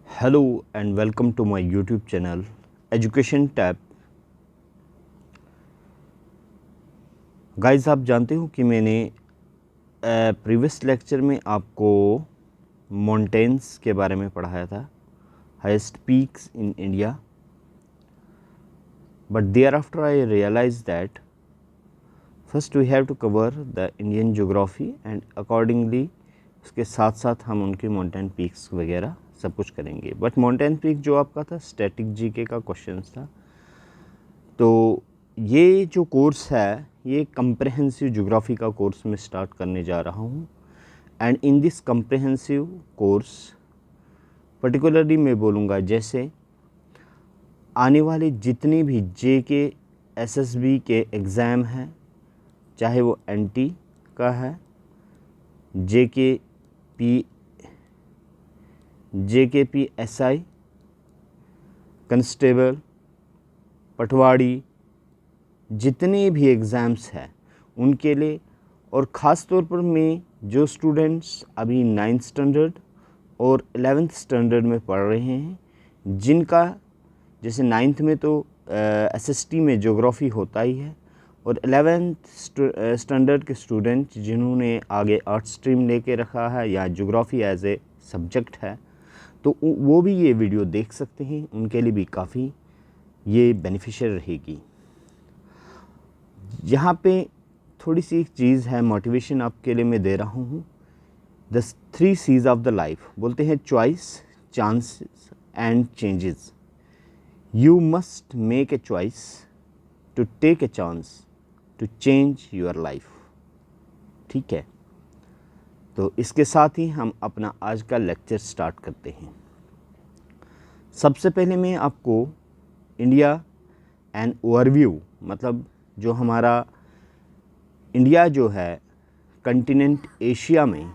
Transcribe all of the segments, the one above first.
Hello and welcome to my YouTube channel Education Tab। Guys, आप जानते हो कि मैंने प्रीवियस लेक्चर में आपको माउंटेन्स के बारे में पढ़ाया था, highest peaks in India. But thereafter I realise that first we have to cover the Indian geography and accordingly उसके साथ साथ हम उनके माउंटेन पीक्स वगैरह सब कुछ करेंगे। बट माउंटेन पीक जो आपका था स्टैटिक जीके का क्वेश्चन था। तो ये जो कोर्स है ये कंप्रहेंसिव ज्योग्राफी का कोर्स मैं स्टार्ट करने जा रहा हूँ। And in this comprehensive course particularly मैं बोलूँगा जैसे आने वाले जितनी भी जेके एसएसबी के एग्ज़ाम हैं, चाहे वो एनटी का है, जेकेपी एसआई, कांस्टेबल, पटवारी, जितने भी एग्ज़ाम्स हैं उनके लिए, और ख़ास तौर पर मैं जो स्टूडेंट्स अभी 9th स्टैंडर्ड और 11th स्टैंडर्ड में पढ़ रहे हैं, जिनका जैसे 9th में तो एसएसटी में ज्योग्राफी होता ही है, और 11th स्टैंडर्ड के स्टूडेंट जिन्होंने आगे आर्ट स्ट्रीम लेके रखा है या ज्योग्राफी एज ए सब्जेक्ट है, तो वो भी ये वीडियो देख सकते हैं। उनके लिए भी काफ़ी ये बेनिफिशियल रहेगी। यहाँ पे थोड़ी सी एक चीज़ है, मोटिवेशन आपके लिए मैं दे रहा हूँ। The 3 C's of the life बोलते हैं choice, chances and changes. You must make a choice to take a chance to change your life. ठीक है, तो इसके साथ ही हम अपना आज का लेक्चर स्टार्ट करते हैं। सबसे पहले मैं आपको इंडिया एंड ओवरव्यू, मतलब जो हमारा इंडिया जो है कंटिनेंट एशिया में,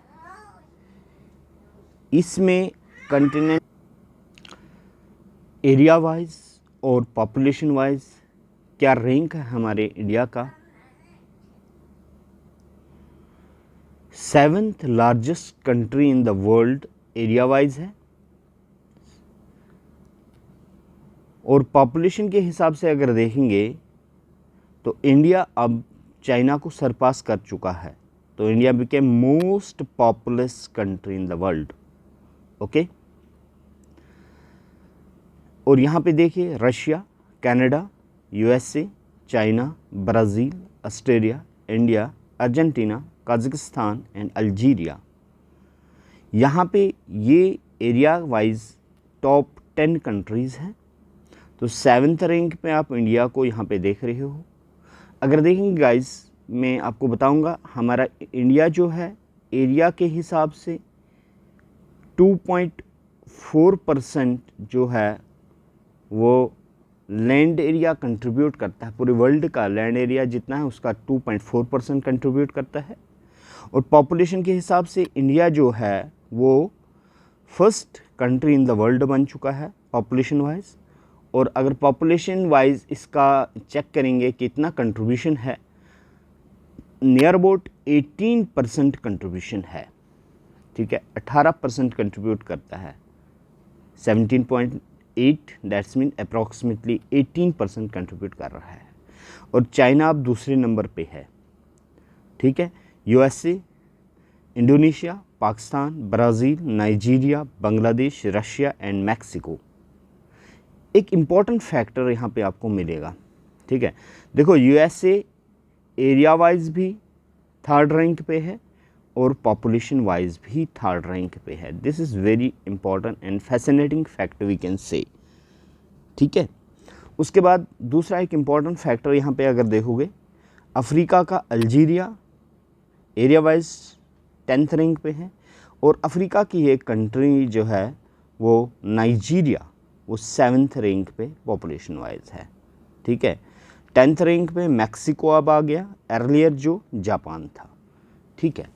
इसमें कंटिनेंट एरिया वाइज और पॉपुलेशन वाइज क्या रैंक है हमारे इंडिया का। 7th largest country in the world area wise है, और पॉपुलेशन के हिसाब से अगर देखेंगे तो इंडिया अब चाइना को सरपास कर चुका है। तो India became most populous country in the world. Okay, और यहाँ पे देखिए Russia, Canada, USA, China, Brazil, Australia, India, Argentina, Kazakhstan and Algeria. यहाँ पे ये एरिया वाइज टॉप 10 कंट्रीज़ हैं। तो 7th रैंक पे आप इंडिया को यहाँ पे देख रहे हो। अगर देखेंगे गाइस, मैं आपको बताऊंगा हमारा इंडिया जो है एरिया के हिसाब से 2.4% जो है वो लैंड एरिया कंट्रीब्यूट करता है। पूरे वर्ल्ड का लैंड एरिया जितना है उसका 2.4% कंट्रीब्यूट करता है। और पॉपुलेशन के हिसाब से इंडिया जो है वो first country in the world बन चुका है पॉपुलेशन वाइज। और अगर पॉपुलेशन वाइज इसका चेक करेंगे कितना कंट्रीब्यूशन है, नियर अबाउट 18% कंट्रीब्यूशन है। ठीक है, 18% कंट्रीब्यूट करता है। 17.8 दैट्स मीन अप्रॉक्सीमेटली 18% कंट्रीब्यूट कर रहा है। और चाइना अब दूसरे नंबर पे है। ठीक है, USA, Indonesia, Pakistan, Brazil, Nigeria, Bangladesh, Russia and Mexico. एक इम्पॉर्टेंट फैक्टर यहाँ पे आपको मिलेगा। ठीक है, देखो यूएसए एरिया वाइज भी 3rd रैंक पे है और पॉपुलेशन वाइज भी 3rd रैंक पे है। This is very important and fascinating fact we can say. ठीक है, उसके बाद दूसरा एक इम्पॉर्टेंट फैक्टर यहाँ पे अगर देखोगे, अफ्रीका का Algeria area wise 10th rank पे है, और अफ्रीका की एक कंट्री जो है वो नाइजीरिया, वो 7th रैंक पे पॉपुलेशन वाइज है। ठीक है, 10th रैंक पे मैक्सिको अब आ गया, अर्लियर जो जापान था। ठीक है,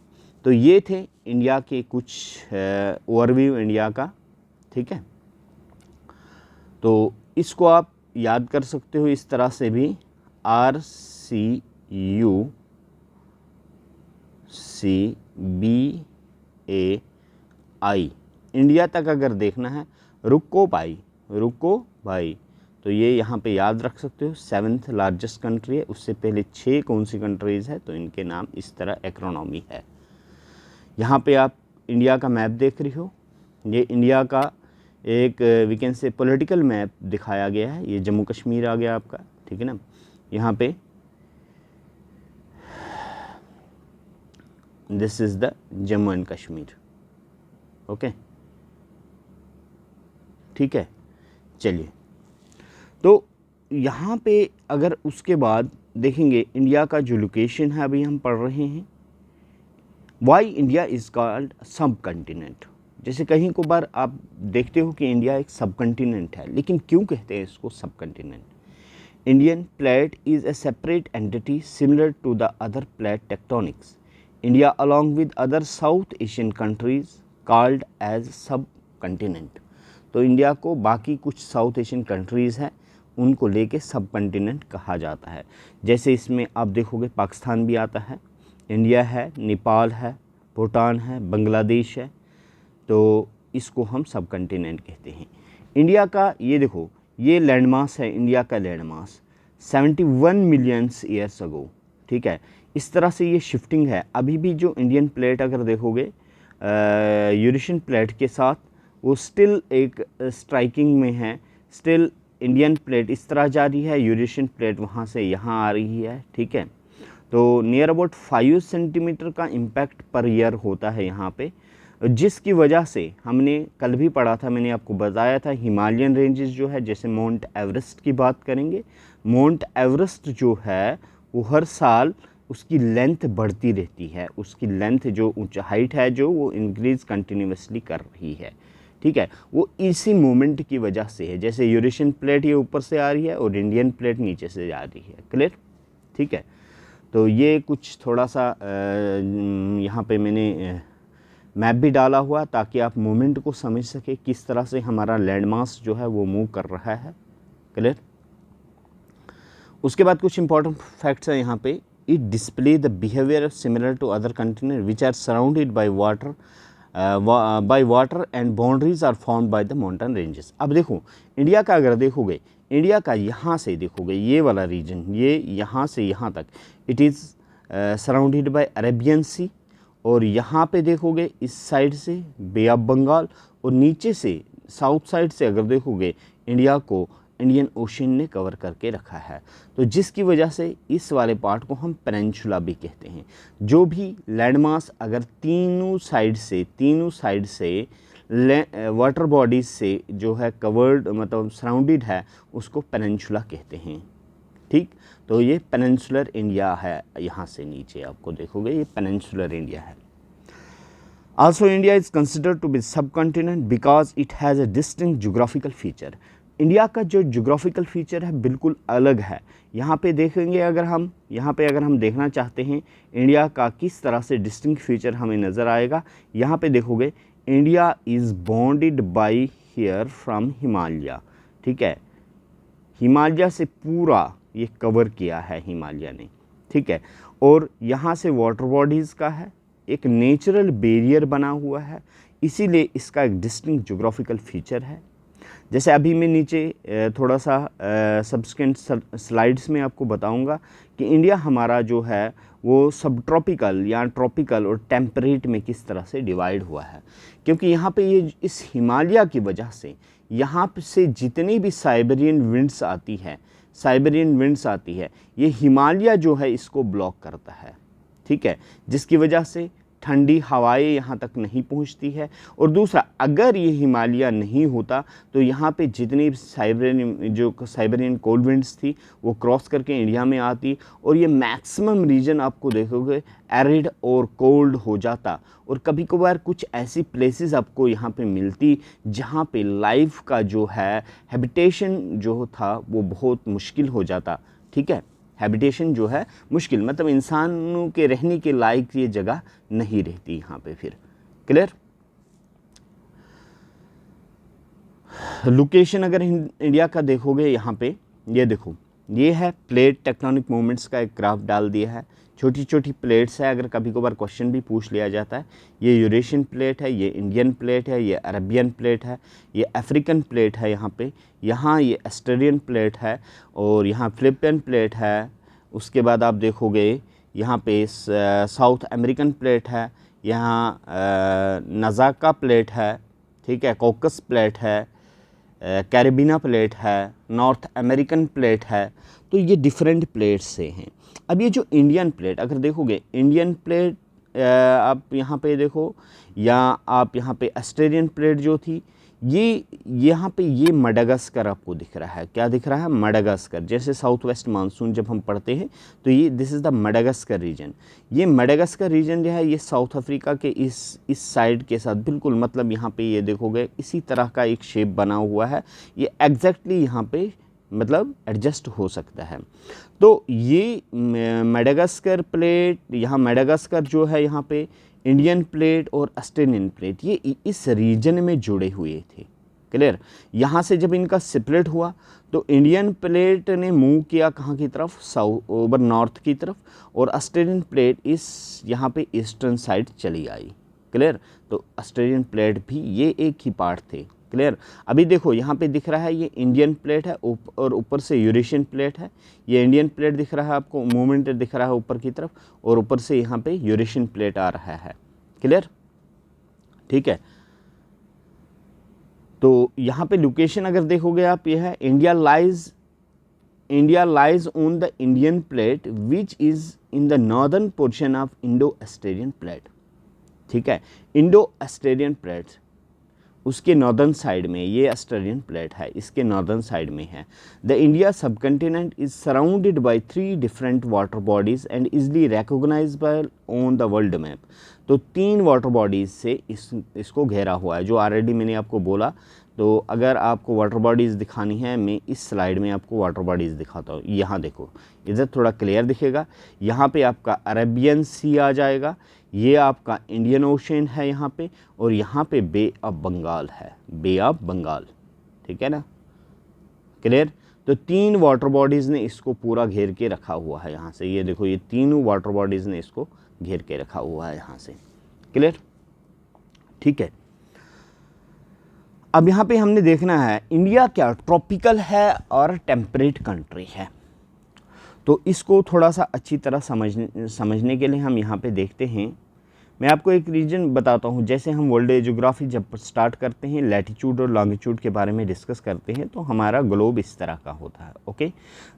तो ये थे इंडिया के कुछ ओवरव्यू इंडिया का। ठीक है, तो इसको आप याद कर सकते हो इस तरह से भी, RCUCBAI इंडिया तक अगर देखना है रुको भाई, तो ये यहाँ पे याद रख सकते हो। 7th लार्जेस्ट कंट्री है, उससे पहले 6 कौन सी कंट्रीज़ है, तो इनके नाम इस तरह एक्रोनॉमी है। यहाँ पे आप इंडिया का मैप देख रही हो, ये इंडिया का एक we can say political map दिखाया गया है। ये जम्मू कश्मीर आ गया आपका, ठीक है ना। यहाँ पे this is the Jammu and Kashmir, okay, ठीक है। चलिए, तो यहाँ पे अगर उसके बाद देखेंगे इंडिया का जो लोकेशन है, अभी हम पढ़ रहे हैं, वाई इंडिया इज़ कॉल्ड सब कंटिनेंट। जैसे कहीं को बार आप देखते हो कि इंडिया एक सब कंटिनेंट है, लेकिन क्यों कहते हैं इसको subcontinent? Indian plate is a separate entity similar to the other plate tectonics. India along with other South Asian countries called as subcontinent. तो इंडिया को बाकी कुछ साउथ एशियन कंट्रीज़ हैं उनको लेके सब कंटिनेंट कहा जाता है। जैसे इसमें आप देखोगे पाकिस्तान भी आता है, इंडिया है, नेपाल है, भूटान है, बांग्लादेश है, तो इसको हम सब कंटिनेंट कहते हैं। इंडिया का ये देखो, ये लैंडमास है, इंडिया का लैंडमास 71 मिलियंस ईयर्स अगो, ठीक है। इस तरह से ये शिफ्टिंग है। अभी भी जो इंडियन प्लेट अगर देखोगे यूरेशियन प्लेट के साथ, वो स्टिल एक स्ट्राइकिंग में है। स्टिल इंडियन प्लेट इस तरह जा रही है, यूरेशियन प्लेट वहाँ से यहाँ आ रही है, ठीक है। तो नियर अबाउट 5 सेंटीमीटर का इम्पैक्ट पर ईयर होता है यहाँ पे, जिसकी वजह से हमने कल भी पढ़ा था, मैंने आपको बताया था, हिमालयन रेंजेस जो है, जैसे माउंट एवरेस्ट की बात करेंगे, माउंट एवरेस्ट जो है वो हर साल उसकी लेंथ बढ़ती रहती है, उसकी लेंथ जो ऊंचा हाइट है जो वो इंक्रीज़ कंटिन्यूसली कर रही है, ठीक है। वो इसी मोमेंट की वजह से है। जैसे यूरेशियन प्लेट ये ऊपर से आ रही है और इंडियन प्लेट नीचे से जा रही है, क्लियर, ठीक है। तो ये कुछ थोड़ा सा यहाँ पे मैंने मैप भी डाला हुआ ताकि आप मोमेंट को समझ सके किस तरह से हमारा लैंडमास जो है वो मूव कर रहा है, क्लियर। उसके बाद कुछ इंपॉर्टेंट फैक्ट्स हैं यहाँ पे। It display the behaviour similar to other continent which are surrounded by water and boundaries are found by the mountain ranges. अब देखो इंडिया का अगर देखोगे, इंडिया का यहाँ से देखोगे ये वाला रीजन, ये यहाँ से यहाँ तक it is surrounded by Arabian sea, और यहाँ पे देखोगे इस साइड से बे ऑफ बंगाल, और नीचे से साउथ साइड से अगर देखोगे इंडिया को इंडियन ओशन ने कवर करके रखा है। तो जिसकी वजह से इस वाले पार्ट को हम पेनिनसुला भी कहते हैं। जो भी लैंडमास अगर तीनों साइड से वाटर बॉडीज से जो है कवर्ड मतलब सराउंडेड है, उसको पेनिनसुला कहते हैं, ठीक। तो ये पेनिनसुलर इंडिया है, यहाँ से नीचे आपको देखोगे ये पेनिनसुलर इंडिया है। Also India is considered to be subcontinent because it has a distinct geographical feature. India का जो जोग्राफिकल फीचर है बिल्कुल अलग है। यहाँ पे देखेंगे अगर हम देखना चाहते हैं इंडिया का किस तरह से डिस्टिंक्ट फीचर हमें नज़र आएगा, यहाँ पे देखोगे India is bounded by here from Himalaya, ठीक है। हिमालय से पूरा ये कवर किया है हिमालय ने, ठीक है। और यहाँ से वाटर बॉडीज़ का है, एक नेचुरल बैरियर बना हुआ है, इसीलिए इसका एक डिस्टिंक्ट जोग्राफिकल फीचर है। जैसे अभी मैं नीचे थोड़ा सा सब्सिक्वेंट स्लाइड्स में आपको बताऊंगा कि इंडिया हमारा जो है वो सब ट्रॉपिकल या ट्रॉपिकल और टेम्परेट में किस तरह से डिवाइड हुआ है, क्योंकि यहाँ पे ये इस हिमालय की वजह से यहाँ से जितनी भी साइबेरियन विंड्स आती है ये हिमालय जो है इसको ब्लॉक करता है, ठीक है, जिसकी वजह से ठंडी हवाएं यहाँ तक नहीं पहुँचती है। और दूसरा, अगर ये हिमालय नहीं होता तो यहाँ पे जितनी साइबेरियन कोल्ड विंड्स थी वो क्रॉस करके इंडिया में आती और ये मैक्सिमम रीजन आपको देखोगे एरिड और कोल्ड हो जाता, और कभी कभार कुछ ऐसी प्लेसेस आपको यहाँ पे मिलती जहाँ पे लाइफ का जो है हैबिटेशन जो था वो बहुत मुश्किल हो जाता, ठीक है। हैबिटेशन जो है मुश्किल मतलब इंसानों के रहने के लायक ये जगह नहीं रहती यहाँ पे फिर, क्लियर। लोकेशन अगर इंडिया का देखोगे यहाँ पे ये देखो ये है प्लेट टेक्टोनिक मूवमेंट्स का एक ग्राफ डाल दिया है। छोटी छोटी प्लेट्स है, अगर कभी कभार क्वेश्चन भी पूछ लिया जाता है। ये यूरेशियन प्लेट है, ये इंडियन प्लेट है, ये अरबियन प्लेट है, ये अफ्रीकन प्लेट है यहाँ ये ऑस्ट्रेलियन प्लेट है, और यहाँ फिलिपियन प्लेट है। उसके बाद आप देखोगे यहाँ पे साउथ अमेरिकन प्लेट है, यहाँ नज़ाका प्लेट है, ठीक है, कॉकस प्लेट है, कैरिबिना प्लेट है, नॉर्थ अमेरिकन प्लेट है। तो ये डिफरेंट प्लेट्स से हैं। अब ये जो इंडियन प्लेट, अगर देखोगे इंडियन प्लेट आप यहाँ पे देखो, या आप यहाँ पे ऑस्ट्रेलियन प्लेट जो थी, ये यहाँ पे ये मडागास्कर आपको दिख रहा है। क्या दिख रहा है? मडागास्कर। जैसे साउथ वेस्ट मानसून जब हम पढ़ते हैं तो ये this is the Madagascar region. ये मडागास्कर रीजन जो है ये साउथ अफ्रीका के इस साइड के साथ बिल्कुल, मतलब यहाँ पे ये देखोगे इसी तरह का एक शेप बना हुआ है। ये एग्जैक्टली यहाँ पे मतलब एडजस्ट हो सकता है। तो ये मडागास्कर प्लेट, यहाँ मडागास्कर जो है यहाँ पे इंडियन प्लेट और ऑस्ट्रेलियन प्लेट, ये इस रीजन में जुड़े हुए थे। क्लियर? यहाँ से जब इनका सेपरेट हुआ तो इंडियन प्लेट ने मूव किया कहाँ की तरफ? साउथ ओवर नॉर्थ की तरफ, और ऑस्ट्रेलियन प्लेट इस यहाँ पे ईस्टर्न साइड चली आई। क्लियर? तो ऑस्ट्रेलियन प्लेट भी ये एक ही पार्ट थे। क्लियर? अभी देखो यहाँ पे दिख रहा है ये इंडियन प्लेट है और ऊपर से यूरेशियन प्लेट है। ये इंडियन प्लेट दिख रहा है आपको, मूवमेंट दिख रहा है ऊपर की तरफ, और ऊपर से यहाँ पे यूरेशियन प्लेट आ रहा है। क्लियर? ठीक है। तो यहाँ पे लोकेशन अगर देखोगे आप, ये है India lies on the Indian plate which is in the northern portion of Indo Australian plate. ठीक है, इंडो ऑस्ट्रेलियन प्लेट उसके नॉर्दर्न साइड में, ये ऑस्ट्रेलियन प्लेट है, इसके नॉर्दर्न साइड में है। द इंडिया सब continent is surrounded by 3 different water bodies and easily recognisable on the world map. तो 3 वाटर बॉडीज से इसको घेरा हुआ है, जो ऑलरेडी मैंने आपको बोला। तो अगर आपको वाटर बॉडीज़ दिखानी है, मैं इस स्लाइड में आपको वाटर बॉडीज़ दिखाता हूँ। यहाँ देखो, इधर थोड़ा क्लियर दिखेगा। यहाँ पे आपका अरेबियन सी आ जाएगा, ये आपका इंडियन ओशन है यहाँ पे, और यहाँ पे बे ऑफ बंगाल है, बे ऑफ बंगाल। ठीक है ना? क्लियर? तो 3 वाटर बॉडीज़ ने इसको पूरा घेर के रखा हुआ है यहाँ से। ये देखो, ये तीनों वाटर बॉडीज़ ने इसको घेर के रखा हुआ है यहाँ से। क्लियर? ठीक है। अब यहाँ पे हमने देखना है इंडिया क्या ट्रॉपिकल है और टेम्परेट कंट्री है। तो इसको थोड़ा सा अच्छी तरह समझने के लिए हम यहाँ पे देखते हैं। मैं आपको एक रीजन बताता हूँ। जैसे हम वर्ल्ड ज्योग्राफी जब स्टार्ट करते हैं, लैटिट्यूड और लॉन्गिट्यूड के बारे में डिस्कस करते हैं, तो हमारा ग्लोब इस तरह का होता है। ओके,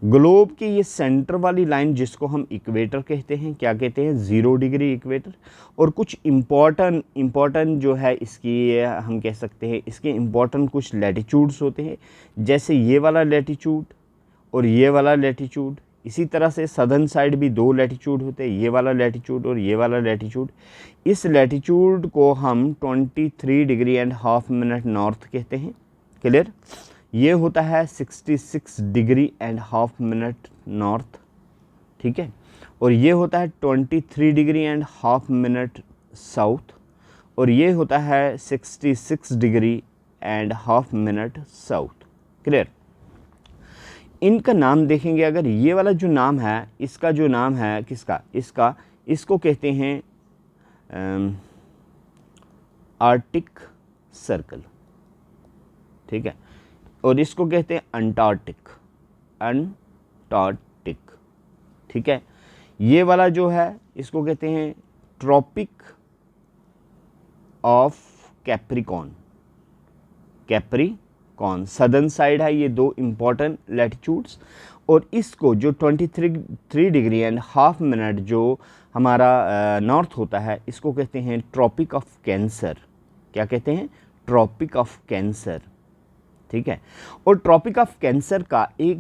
ग्लोब की ये सेंटर वाली लाइन जिसको हम इक्वेटर कहते हैं, क्या कहते हैं? 0 डिग्री इक्वेटर। और कुछ इम्पॉर्टेंट जो है इसकी, हम कह सकते हैं इसके इम्पॉर्टेंट कुछ लैटिट्यूड्स होते हैं, जैसे ये वाला लैटिट्यूड और ये वाला लैटिट्यूड। इसी तरह से सदर्न साइड भी 2 लैटिट्यूड होते हैं, ये वाला लैटिट्यूड और ये वाला लैटिट्यूड। इस लैटिट्यूड को हम 23 degree and half minute north कहते हैं। क्लियर? ये होता है 66 degree and half minute north. ठीक है, और ये होता है 23 degree and half minute south, और ये होता है 66 degree and half minute south. Clear? इनका नाम देखेंगे अगर, ये वाला जो नाम है, इसका जो नाम है किसका? इसको कहते हैं आर्टिक सर्कल। ठीक है, और इसको कहते हैं अंटार्कटिक। ठीक है, ये वाला जो है इसको कहते हैं tropic of Capricorn. Southern side है ये 2 इम्पॉर्टेंट लैटिट्यूड्स। और इसको जो 23 डिग्री एंड हाफ मिनट जो हमारा नॉर्थ होता है, इसको कहते हैं ट्रॉपिक ऑफ कैंसर। क्या कहते हैं? Tropic of Cancer. ठीक है, और ट्रॉपिक ऑफ कैंसर का एक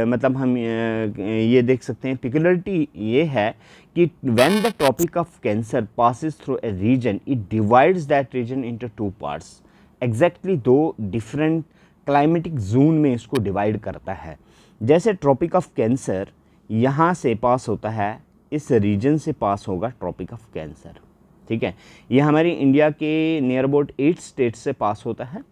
मतलब हम ये देख सकते हैं पिकुलरिटी ये है कि when the tropic of cancer passes through a region, it divides that region into 2 parts. Exactly 2 different climatic zone में इसको डिवाइड करता है। जैसे ट्रॉपिक ऑफ कैंसर यहाँ से पास होता है, इस रीजन से पास होगा ट्रॉपिक ऑफ कैंसर। ठीक है, ये हमारी इंडिया के नियर अबाउट 8 स्टेट से पास होता है।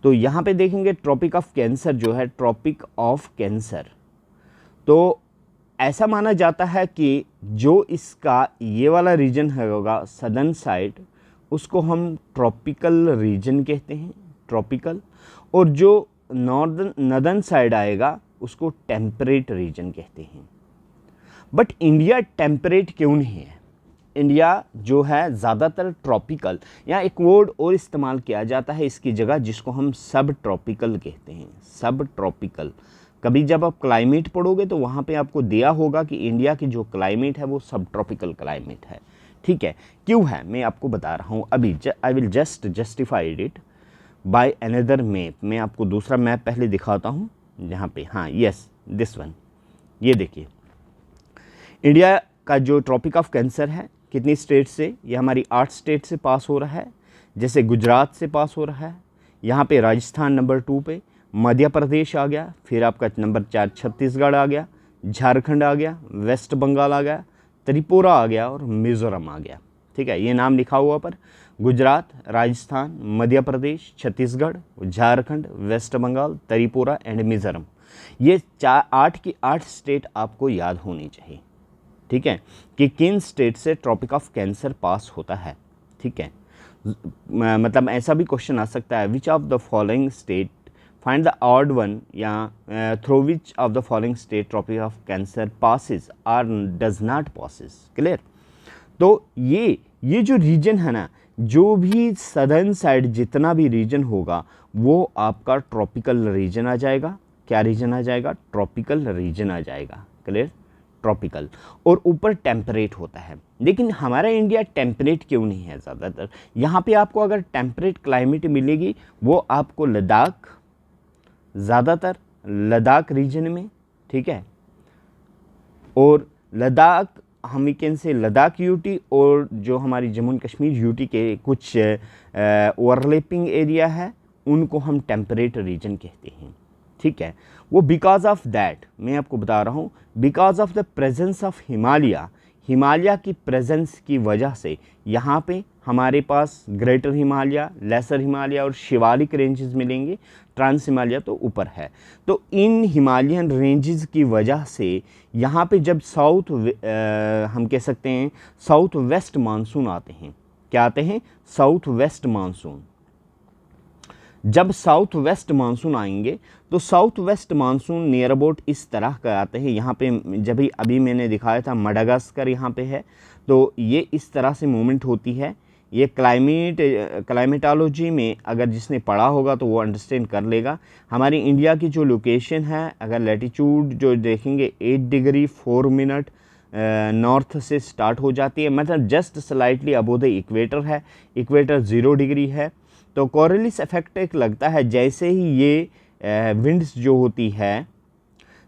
तो यहाँ पे देखेंगे ट्रॉपिक ऑफ कैंसर जो है, ट्रॉपिक ऑफ कैंसर, तो ऐसा माना जाता है कि जो इसका ये वाला रीजन है होगा सदर्न साइड, उसको हम ट्रॉपिकल रीजन कहते हैं, ट्रॉपिकल, और जो नॉर्दर्न साइड आएगा उसको टेम्परेट रीजन कहते हैं। बट इंडिया टेम्परेट क्यों नहीं है? इंडिया जो है ज़्यादातर ट्रॉपिकल, या एक वर्ड और इस्तेमाल किया जाता है इसकी जगह जिसको हम सब ट्रॉपिकल कहते हैं, सब ट्रॉपिकल। कभी जब आप क्लाइमेट पढ़ोगे तो वहाँ पे आपको दिया होगा कि इंडिया की जो क्लाइमेट है वो सब ट्रॉपिकल क्लाइमेट है, ठीक है। क्यों है मैं आपको बता रहा हूँ अभी, I will just justified it by another map. मैं आपको दूसरा मैप पहले दिखाता हूँ जहाँ पे, हाँ यस दिस वन, ये देखिए इंडिया का जो ट्रॉपिक ऑफ कैंसर है कितनी स्टेट से, ये हमारी 8 स्टेट से पास हो रहा है। जैसे गुजरात से पास हो रहा है, यहाँ पे राजस्थान नंबर 2 पे, मध्य प्रदेश आ गया, फिर आपका नंबर 4 छत्तीसगढ़ आ गया, झारखंड आ गया, वेस्ट बंगाल आ गया, त्रिपुरा आ गया और मिज़ोरम आ गया, ठीक है। ये नाम लिखा हुआ पर गुजरात, राजस्थान, मध्य प्रदेश, छत्तीसगढ़, झारखंड, वेस्ट बंगाल, त्रिपुरा एंड मिज़ोरम, ये 8 की 8 स्टेट आपको याद होनी चाहिए, ठीक है, कि किन स्टेट से ट्रॉपिक ऑफ कैंसर पास होता है, ठीक है। मतलब ऐसा भी क्वेश्चन आ सकता है, which of the following state find the odd one, या through which of the following state tropic of cancer passes और डज नॉट पासिस, क्लियर। तो ये जो रीजन है ना, जो भी सदर्न साइड जितना भी रीजन होगा वो आपका ट्रॉपिकल रीजन आ जाएगा। क्या रीजन आ जाएगा? ट्रॉपिकल रीजन आ जाएगा, क्लियर, ट्रॉपिकल। और ऊपर टेम्परेट होता है। लेकिन हमारा इंडिया टेम्परेट क्यों नहीं है? ज़्यादातर यहाँ पे आपको अगर टेम्परेट क्लाइमेट मिलेगी वो आपको लद्दाख, ज़्यादातर लद्दाख रीजन में, ठीक है। और लद्दाख हम वीकेंड से लद्दाख यूटी और जो हमारी जम्मू एंड कश्मीर यूटी के कुछ ओवरलैपिंग एरिया है उनको हम टेम्परेट रीजन कहते हैं, ठीक है। वो बिकॉज ऑफ दैट, मैं आपको बता रहा हूँ, because of the presence of Himalaya की प्रेजेंस की वजह से यहाँ पे हमारे पास ग्रेटर हिमालय, लेसर हिमालय और शिवालिक रेंजेस मिलेंगे। ट्रांस हिमालय तो ऊपर है। तो इन हिमालयन रेंजेस की वजह से यहाँ पे जब हम कह सकते हैं साउथ वेस्ट मानसून आते हैं। क्या आते हैं? South west monsoon. जब साउथ वेस्ट मानसून आएंगे तो south west monsoon near about इस तरह का आते हैं। यहाँ पे जब ही अभी मैंने दिखाया था मडागास्कर यहाँ पे है, तो ये इस तरह से मूवमेंट होती है। ये क्लाइमेटोलॉजी में अगर जिसने पढ़ा होगा तो वो अंडरस्टैंड कर लेगा। हमारी इंडिया की जो लोकेशन है, अगर लैटिट्यूड जो देखेंगे 8 डिग्री 4 मिनट नॉर्थ से स्टार्ट हो जाती है, मतलब just slightly above the equator है। इक्वेटर 0 डिग्री है। तो कोरिलिस इफेक्ट एक लगता है जैसे ही ये विंड्स जो होती है,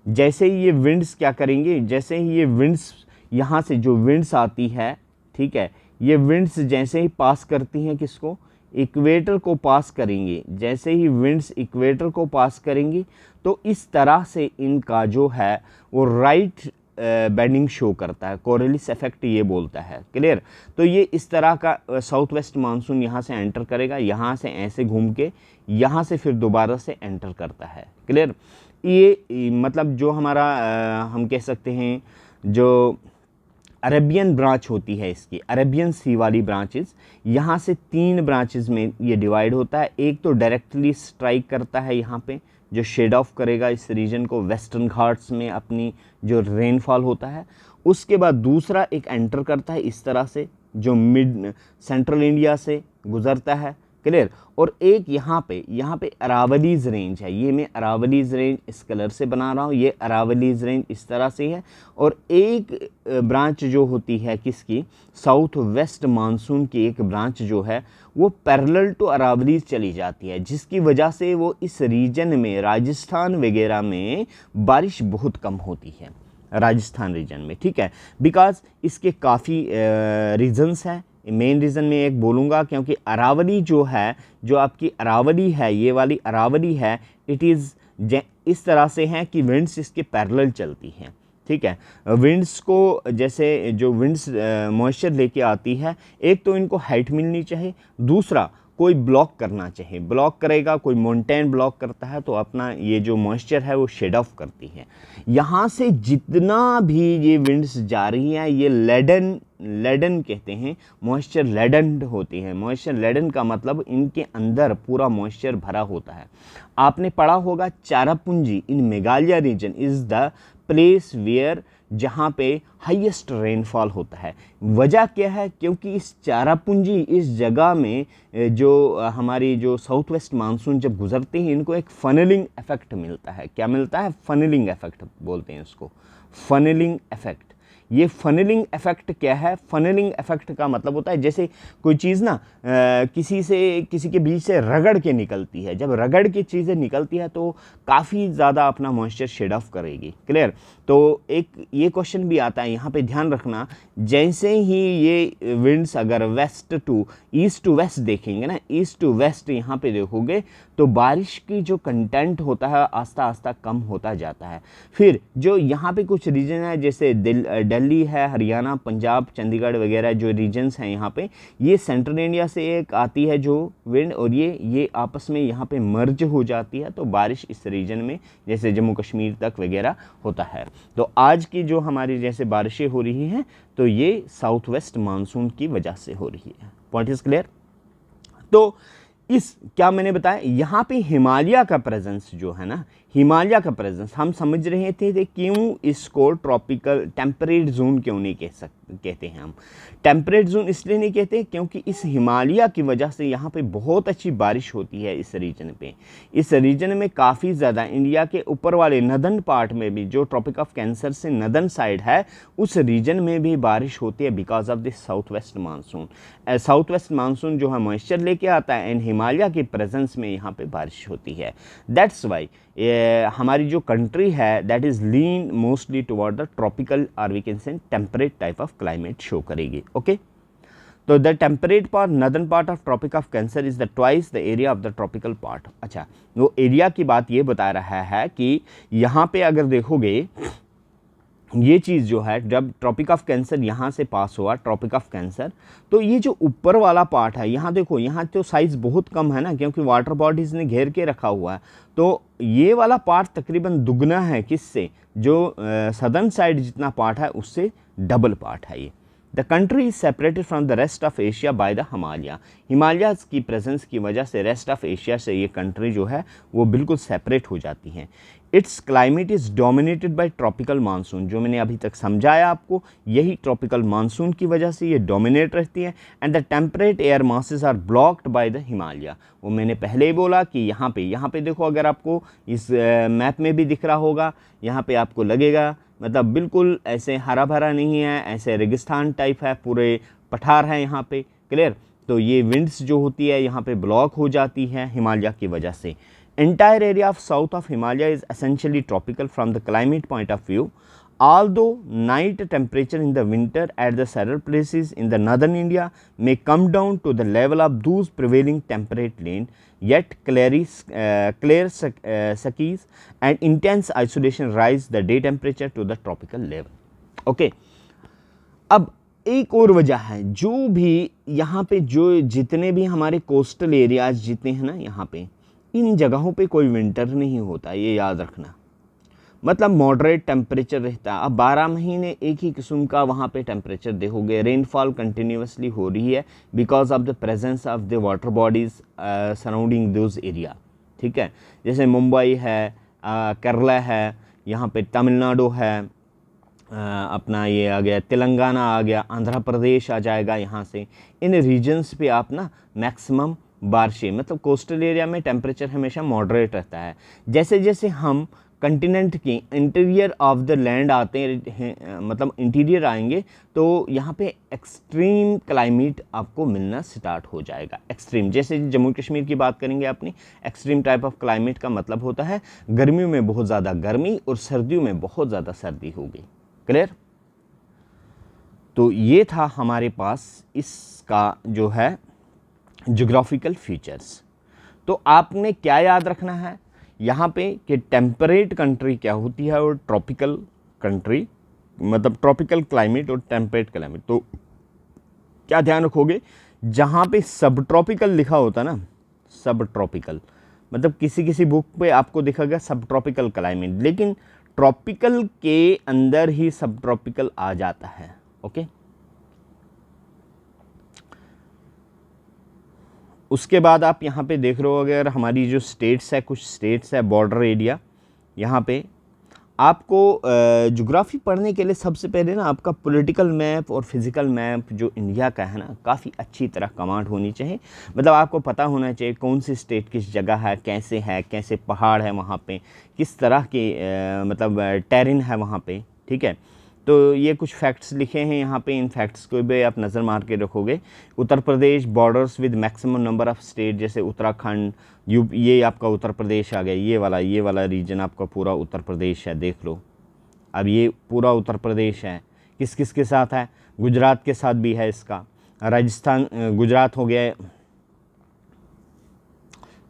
जैसे ही ये विंड्स क्या करेंगे, जैसे ही ये विंड्स यहाँ से जो विंड्स आती है, ठीक है, ये विंड्स जैसे ही पास करती हैं किसको? इक्वेटर को पास करेंगे। जैसे ही विंड्स इक्वेटर को पास करेंगी तो इस तरह से इनका जो है वो राइट बेंडिंग शो करता है। कोरिलिस इफेक्ट ये बोलता है, क्लियर। तो ये इस तरह का साउथ वेस्ट मानसून यहाँ से एंटर करेगा, यहाँ से ऐसे घूम के यहाँ से फिर दोबारा से एंटर करता है, क्लियर। ये मतलब जो हमारा हम कह सकते हैं जो अरेबियन ब्रांच होती है इसकी, अरेबियन सी वाली ब्रांचेस, यहाँ से 3 ब्रांचेस में ये डिवाइड होता है। एक तो डायरेक्टली स्ट्राइक करता है यहाँ पे, जो शेड ऑफ करेगा इस रीजन को, वेस्टर्न घाट्स में अपनी जो रेनफॉल होता है। उसके बाद दूसरा एक एंटर करता है इस तरह से, जो मिड सेंट्रल इंडिया से गुजरता है, क्लियर। और एक यहाँ पे अरावलीज रेंज है। ये मैं अरावलीज रेंज इस कलर से बना रहा हूँ, ये अरावलीज रेंज इस तरह से है। और एक ब्रांच जो होती है किसकी? साउथ वेस्ट मानसून की एक ब्रांच जो है वो पैरेलल टू अरावलीज चली जाती है, जिसकी वजह से वो इस रीजन में, राजस्थान वगैरह में बारिश बहुत कम होती है, राजस्थान रीजन में, ठीक है। बिकॉज इसके काफ़ी रीजन्स हैं। मेन रीज़न मैं एक बोलूँगा, क्योंकि अरावली जो है, जो आपकी अरावली है, ये वाली अरावली है, इट इज़ इस तरह से है कि विंड्स इसके पैरेलल चलती हैं, ठीक है। विंड्स को जैसे जो विंड्स मॉइस्चर लेके आती है, एक तो इनको हाइट मिलनी चाहिए, दूसरा कोई ब्लॉक करना चाहिए, ब्लॉक करेगा, कोई माउंटेन ब्लॉक करता है तो अपना ये जो मॉइस्चर है वो शेड ऑफ करती है। यहाँ से जितना भी ये विंड्स जा रही हैं ये लेडन कहते हैं, मॉइस्चर लेडन होती है। मॉइस्चर लेडन का मतलब इनके अंदर पूरा मॉइस्चर भरा होता है। आपने पढ़ा होगा Cherrapunji in Meghalaya region is the place where जहाँ पे हाईएस्ट रेनफॉल होता है। वजह क्या है? क्योंकि इस चारापुंजी इस जगह में जो हमारी जो साउथ वेस्ट मानसून जब गुजरते हैं इनको एक फनलिंग इफेक्ट मिलता है। क्या मिलता है? फनलिंग इफेक्ट बोलते हैं उसको, फनलिंग इफेक्ट। ये फनलिंग इफेक्ट क्या है? फनलिंग इफेक्ट का मतलब होता है जैसे कोई चीज़ ना किसी के बीच से रगड़ के निकलती है। जब रगड़ के चीज़ें निकलती है तो काफ़ी ज़्यादा अपना मॉइस्चर शेड ऑफ करेगी। क्लियर? तो एक ये क्वेश्चन भी आता है, यहाँ पे ध्यान रखना, जैसे ही ये विंड्स अगर वेस्ट टू वेस्ट देखेंगे ना, ईस्ट टू वेस्ट यहाँ पे देखोगे तो बारिश की जो कंटेंट होता है आस्ता आस्ता कम होता जाता है। फिर जो यहाँ पे कुछ रीजन है जैसे दिल्ली है, हरियाणा, पंजाब, चंडीगढ़ वगैरह जो रीजन्स हैं यहाँ पे, ये सेंट्रल इंडिया से एक आती है जो विंड और ये आपस में यहाँ पे मर्ज हो जाती है तो बारिश इस रीजन में जैसे जम्मू कश्मीर तक वगैरह होता है। तो आज की जो हमारी जैसे बारिशें हो रही हैं तो ये साउथ वेस्ट मानसून की वजह से हो रही है। Point is clear? तो इस क्या मैंने बताया, यहाँ पे हिमालय का प्रेजेंस जो है ना, हिमालय का प्रेजेंस हम समझ रहे थे क्यों इसको ट्रॉपिकल टेम्परेट जोन क्यों नहीं कहते हैं हम। टेम्परेट जोन इसलिए नहीं कहते क्योंकि इस हिमालय की वजह से यहाँ पे बहुत अच्छी बारिश होती है इस रीजन पे। इस रीजन में काफ़ी ज़्यादा इंडिया के ऊपर वाले नदर्न पार्ट में भी जो ट्रॉपिक ऑफ कैंसर से नदर्न साइड है उस रीजन में भी बारिश होती है because of this south west monsoon. South west monsoon जो है मॉइस्चर लेके आता है एंड हिमालय के प्रेजेंस में यहाँ पे बारिश होती है। दैट्स वाई हमारी जो कंट्री है that is lean mostly toward the tropical और we can say temperate type of climate show करेगी। ओके, तो the temperate part northern part of tropic of cancer is the twice the area of the tropical part. अच्छा, वो area की बात ये बता रहा है कि यहाँ पे अगर देखोगे ये चीज़ जो है जब ट्रॉपिक ऑफ कैंसर यहाँ से पास हुआ ट्रॉपिक ऑफ कैंसर तो ये जो ऊपर वाला पार्ट है यहाँ देखो, यहाँ तो साइज़ बहुत कम है ना क्योंकि वाटर बॉडीज़ ने घेर के रखा हुआ है। तो ये वाला पार्ट तकरीबन दुगना है किससे, जो सदर्न साइड जितना पार्ट है उससे डबल पार्ट है ये। The country is separated from the rest of Asia bye the Himalaya. Himalaya की प्रेजेंस की वजह से रेस्ट ऑफ एशिया से ये कंट्री जो है वो बिल्कुल सेपरेट हो जाती हैं। It's climate is dominated by tropical monsoon, जो मैंने अभी तक समझाया आपको, यही ट्रॉपिकल मानसून की वजह से ये डोमिनेट रहती है। And the temperate air masses are blocked by the Himalaya. वो मैंने पहले ही बोला कि यहाँ पे देखो, अगर आपको इस मैप में भी दिख रहा होगा, यहाँ पे आपको लगेगा मतलब बिल्कुल ऐसे हरा भरा नहीं है, ऐसे रेगिस्तान टाइप है, पूरे पठार है यहाँ पे। क्लियर? तो ये विंड्स जो होती है यहाँ पे ब्लॉक हो जाती है हिमालय की वजह से। Entire area of south of Himalaya is essentially tropical from the climate point of view. Although night temperature in the winter at the several places in the northern India may come down to the level of those prevailing temperate land, yet clear skies and intense isolation rise the day temperature to the tropical level. Okay. अब एक और वजह है, जो भी यहाँ पे जो जितने भी हमारे कोस्टल एरियाज जितने हैं ना यहाँ पे, इन जगहों पे कोई विंटर नहीं होता, ये याद रखना। मतलब मॉडरेट टेम्परेचर रहता है। अब 12 महीने एक ही किस्म का वहाँ पे टेम्परेचर देखोगे। रेनफॉल कंटिन्यूसली हो रही है because of the presence of the water bodies surrounding those area. ठीक है, जैसे मुंबई है, केरला है, यहाँ पे तमिलनाडु है, अपना ये आ गया तेलंगाना आ गया, आंध्र प्रदेश आ जाएगा यहाँ से। इन रीजन्स पे आप ना मैक्सिमम बारिशें, मतलब कोस्टल एरिया में टेम्परेचर हमेशा मॉडरेट रहता है। जैसे जैसे हम कंटिनेंट की इंटीरियर ऑफ द लैंड आते हैं, मतलब इंटीरियर आएंगे तो यहाँ पे एक्सट्रीम क्लाइमेट आपको मिलना स्टार्ट हो जाएगा। एक्सट्रीम, जैसे जम्मू कश्मीर की बात करेंगे अपनी, एक्सट्रीम टाइप ऑफ क्लाइमेट का मतलब होता है गर्मियों में बहुत ज़्यादा गर्मी और सर्दियों में बहुत ज़्यादा सर्दी होगी। क्लियर? तो ये था हमारे पास इसका जो है ज्योग्राफिकल फीचर्स। तो आपने क्या याद रखना है यहाँ पे कि टेम्परेट कंट्री क्या होती है और ट्रॉपिकल कंट्री, मतलब ट्रॉपिकल क्लाइमेट और टेम्परेट क्लाइमेट। तो क्या ध्यान रखोगे, जहाँ पे सब ट्रॉपिकल लिखा होता ना, सब ट्रॉपिकल मतलब किसी किसी बुक पे आपको दिखेगा सब ट्रॉपिकल क्लाइमेट, लेकिन ट्रॉपिकल के अंदर ही सब ट्रॉपिकल आ जाता है। ओके, उसके बाद आप यहाँ पे देख रहे हो, अगर हमारी जो स्टेट्स है, कुछ स्टेट्स है बॉर्डर एरिया, यहाँ पे आपको ज्योग्राफी पढ़ने के लिए सबसे पहले ना आपका पॉलिटिकल मैप और फिज़िकल मैप जो इंडिया का है ना, काफ़ी अच्छी तरह कमांड होनी चाहिए। मतलब आपको पता होना चाहिए कौन सी स्टेट किस जगह है, कैसे पहाड़ है वहाँ पे, किस तरह के मतलब टेरेन है वहाँ पे। ठीक है, तो ये कुछ फैक्ट्स लिखे हैं यहाँ पे, इन फैक्ट्स को भी आप नज़र मार के रखोगे। Uttar Pradesh borders with maximum number of state, जैसे उत्तराखंड, ये आपका उत्तर प्रदेश आ गया, ये वाला रीजन आपका पूरा उत्तर प्रदेश है, देख लो। अब ये पूरा उत्तर प्रदेश है, किस किस के साथ है, गुजरात के साथ भी है इसका, राजस्थान, गुजरात हो गया,